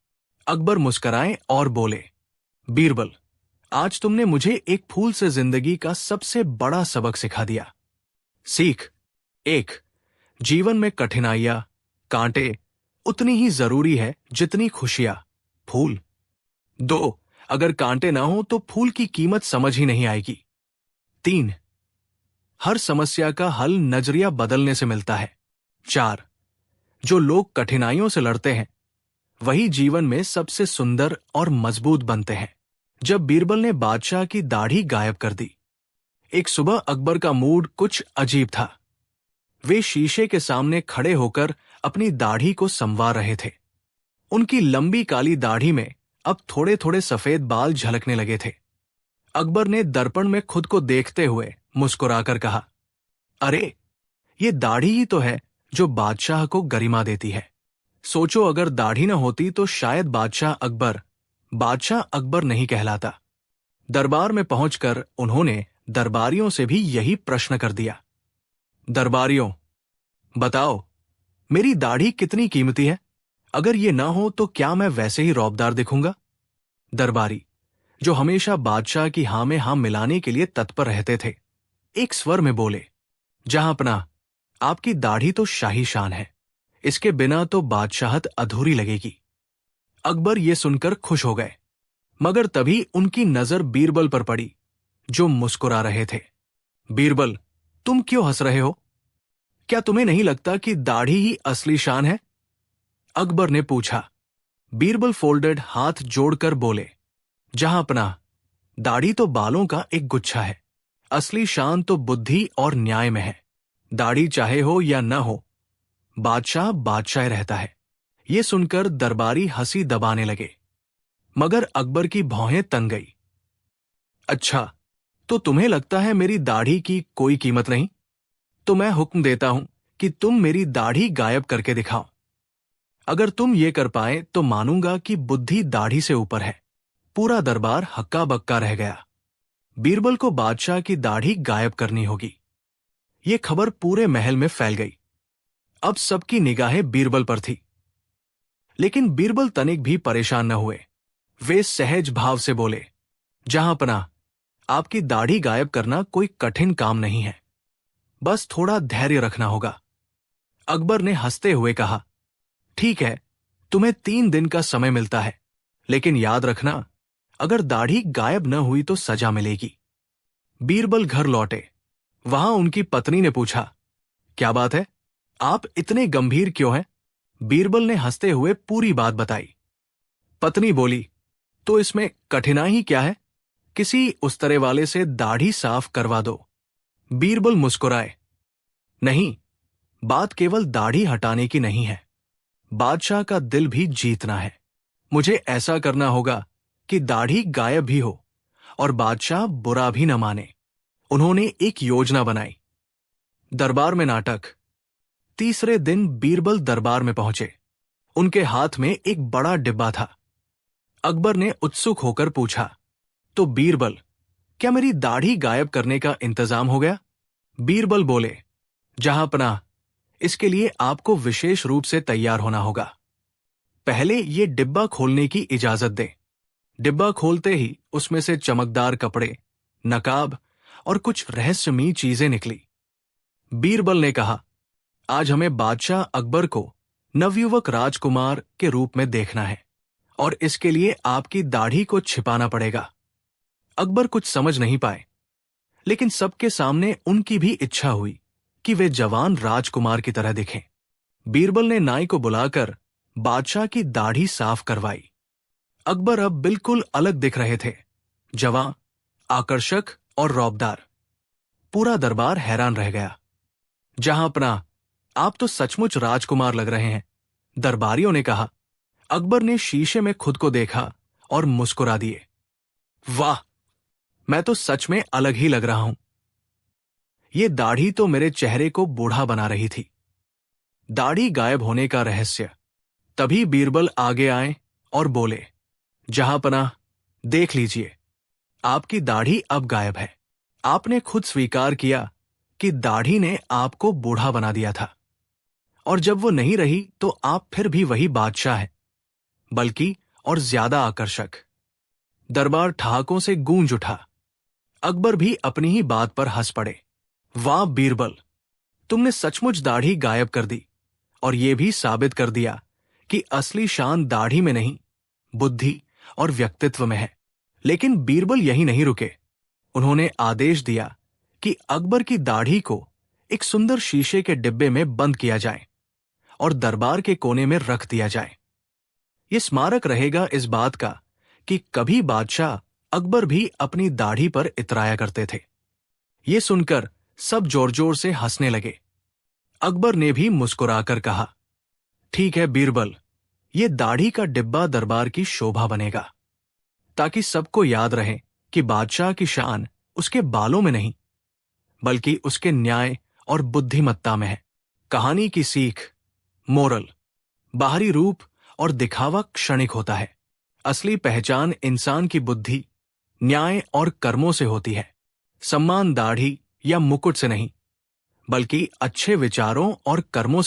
अकबर मुस्कुराए और बोले, बीरबल, आज तुमने मुझे एक फूल से जिंदगी का सबसे बड़ा सबक सिखा दिया। सीख 1, जीवन में कठिनाइयां, कांटे उतनी ही जरूरी है जितनी खुशियां, फूल। 2, अगर कांटे ना हो तो फूल की कीमत समझ ही नहीं आएगी। 3, हर समस्या का हल नजरिया बदलने से मिलता है। 4, जो लोग कठिनाइयों से लड़ते हैं वही जीवन में सबसे सुंदर और मजबूत बनते हैं। जब बीरबल ने बादशाह की दाढ़ी गायब कर दी, एक सुबह अकबर का मूड कुछ अजीब था। वे शीशे के सामने खड़े होकर अपनी दाढ़ी को संवार रहे थे। उनकी लंबी काली दाढ़ी में अब थोड़े थोड़े सफेद बाल झलकने लगे थे। अकबर ने दर्पण में खुद को देखते हुए मुस्कुराकर कहा, अरे, ये दाढ़ी ही तो है जो बादशाह को गरिमा देती है। सोचो, अगर दाढ़ी न होती तो शायद बादशाह अकबर नहीं कहलाता। दरबार में पहुंचकर उन्होंने दरबारियों से भी यही प्रश्न कर दिया। दरबारियों, बताओ, मेरी दाढ़ी कितनी कीमती है? अगर ये ना हो तो क्या मैं वैसे ही रौबदार दिखूंगा? दरबारी, जो हमेशा बादशाह की हाँ में हाँ मिलाने के लिए तत्पर रहते थे, एक स्वर में बोले, जहांपनाह, आपकी दाढ़ी तो शाही शान है, इसके बिना तो बादशाहत अधूरी लगेगी। अकबर ये सुनकर खुश हो गए, मगर तभी उनकी नजर बीरबल पर पड़ी, जो मुस्कुरा रहे थे। बीरबल, तुम क्यों हंस रहे हो? क्या तुम्हें नहीं लगता कि दाढ़ी ही असली शान है? अकबर ने पूछा। बीरबल फोल्डेड हाथ जोड़कर बोले, जहांपनाह, दाढ़ी तो बालों का एक गुच्छा है, असली शान तो बुद्धि और न्याय में है। दाढ़ी चाहे हो या न हो, बादशाह बादशाह रहता है। ये सुनकर दरबारी हंसी दबाने लगे, मगर अकबर की भौहें तन गई। अच्छा, तो तुम्हें लगता है मेरी दाढ़ी की कोई कीमत नहीं? तो मैं हुक्म देता हूं कि तुम मेरी दाढ़ी गायब करके दिखाओ। अगर तुम ये कर पाए तो मानूंगा कि बुद्धि दाढ़ी से ऊपर है। पूरा दरबार हक्का बक्का रह गया। बीरबल को बादशाह की दाढ़ी गायब करनी होगी। ये खबर पूरे महल में फैल गई। अब सबकी निगाहें बीरबल पर थी। लेकिन बीरबल तनिक भी परेशान न हुए। वे सहज भाव से बोले, जहांपनाह, आपकी दाढ़ी गायब करना कोई कठिन काम नहीं है, बस थोड़ा धैर्य रखना होगा। अकबर ने हंसते हुए कहा, ठीक है, तुम्हें 3 दिन का समय मिलता है, लेकिन याद रखना, अगर दाढ़ी गायब न हुई तो सजा मिलेगी। बीरबल घर लौटे। वहां उनकी पत्नी ने पूछा, क्या बात है, आप इतने गंभीर क्यों हैं? बीरबल ने हंसते हुए पूरी बात बताई। पत्नी बोली, तो इसमें कठिनाई क्या है? किसी उस्तरे वाले से दाढ़ी साफ करवा दो। बीरबल मुस्कुराए, नहीं, बात केवल दाढ़ी हटाने की नहीं है, बादशाह का दिल भी जीतना है। मुझे ऐसा करना होगा कि दाढ़ी गायब भी हो और बादशाह बुरा भी न माने। उन्होंने एक योजना बनाई। दरबार में नाटक। तीसरे दिन बीरबल दरबार में पहुंचे। उनके हाथ में एक बड़ा डिब्बा था। अकबर ने उत्सुक होकर पूछा, तो बीरबल, क्या मेरी दाढ़ी गायब करने का इंतजाम हो गया? बीरबल बोले, जहांपनाह, इसके लिए आपको विशेष रूप से तैयार होना होगा। पहले ये डिब्बा खोलने की इजाजत दें। डिब्बा खोलते ही उसमें से चमकदार कपड़े, नकाब और कुछ रहस्यमयी चीजें निकली। बीरबल ने कहा, आज हमें बादशाह अकबर को नवयुवक राजकुमार के रूप में देखना है और इसके लिए आपकी दाढ़ी को छिपाना पड़ेगा। अकबर कुछ समझ नहीं पाए, लेकिन सबके सामने उनकी भी इच्छा हुई कि वे जवान राजकुमार की तरह दिखें। बीरबल ने नाई को बुलाकर बादशाह की दाढ़ी साफ करवाई। अकबर अब बिल्कुल अलग दिख रहे थे, जवां, आकर्षक और रौबदार। पूरा दरबार हैरान रह गया। जहांपनाह, आप तो सचमुच राजकुमार लग रहे हैं, दरबारियों ने कहा। अकबर ने शीशे में खुद को देखा और मुस्कुरा दिए। वाह, मैं तो सच में अलग ही लग रहा हूं। ये दाढ़ी तो मेरे चेहरे को बूढ़ा बना रही थी। दाढ़ी गायब होने का रहस्य। तभी बीरबल आगे आए और बोले, जहांपनाह, देख लीजिए, आपकी दाढ़ी अब गायब है। आपने खुद स्वीकार किया कि दाढ़ी ने आपको बूढ़ा बना दिया था, और जब वो नहीं रही तो आप फिर भी वही बादशाह हैं, बल्कि और ज्यादा आकर्षक। दरबार ठहाकों से गूंज उठा। अकबर भी अपनी ही बात पर हंस पड़े। वाह बीरबल, तुमने सचमुच दाढ़ी गायब कर दी और यह भी साबित कर दिया कि असली शान दाढ़ी में नहीं, बुद्धि और व्यक्तित्व में है। लेकिन बीरबल यही नहीं रुके। उन्होंने आदेश दिया कि अकबर की दाढ़ी को एक सुंदर शीशे के डिब्बे में बंद किया जाए और दरबार के कोने में रख दिया जाए। यह स्मारक रहेगा इस बात का कि कभी बादशाह अकबर भी अपनी दाढ़ी पर इतराया करते थे। ये सुनकर सब जोर जोर से हंसने लगे। अकबर ने भी मुस्कुराकर कहा, ठीक है बीरबल, ये दाढ़ी का डिब्बा दरबार की शोभा बनेगा, ताकि सबको याद रहे कि बादशाह की शान उसके बालों में नहीं, बल्कि उसके न्याय और बुद्धिमत्ता में है। कहानी की सीख, मोरल, बाहरी रूप और दिखावा क्षणिक होता है। असली पहचान इंसान की बुद्धि, न्याय और कर्मों से होती है। सम्मान दाढ़ी या मुकुट से नहीं, बल्कि अच्छे विचारों और कर्मों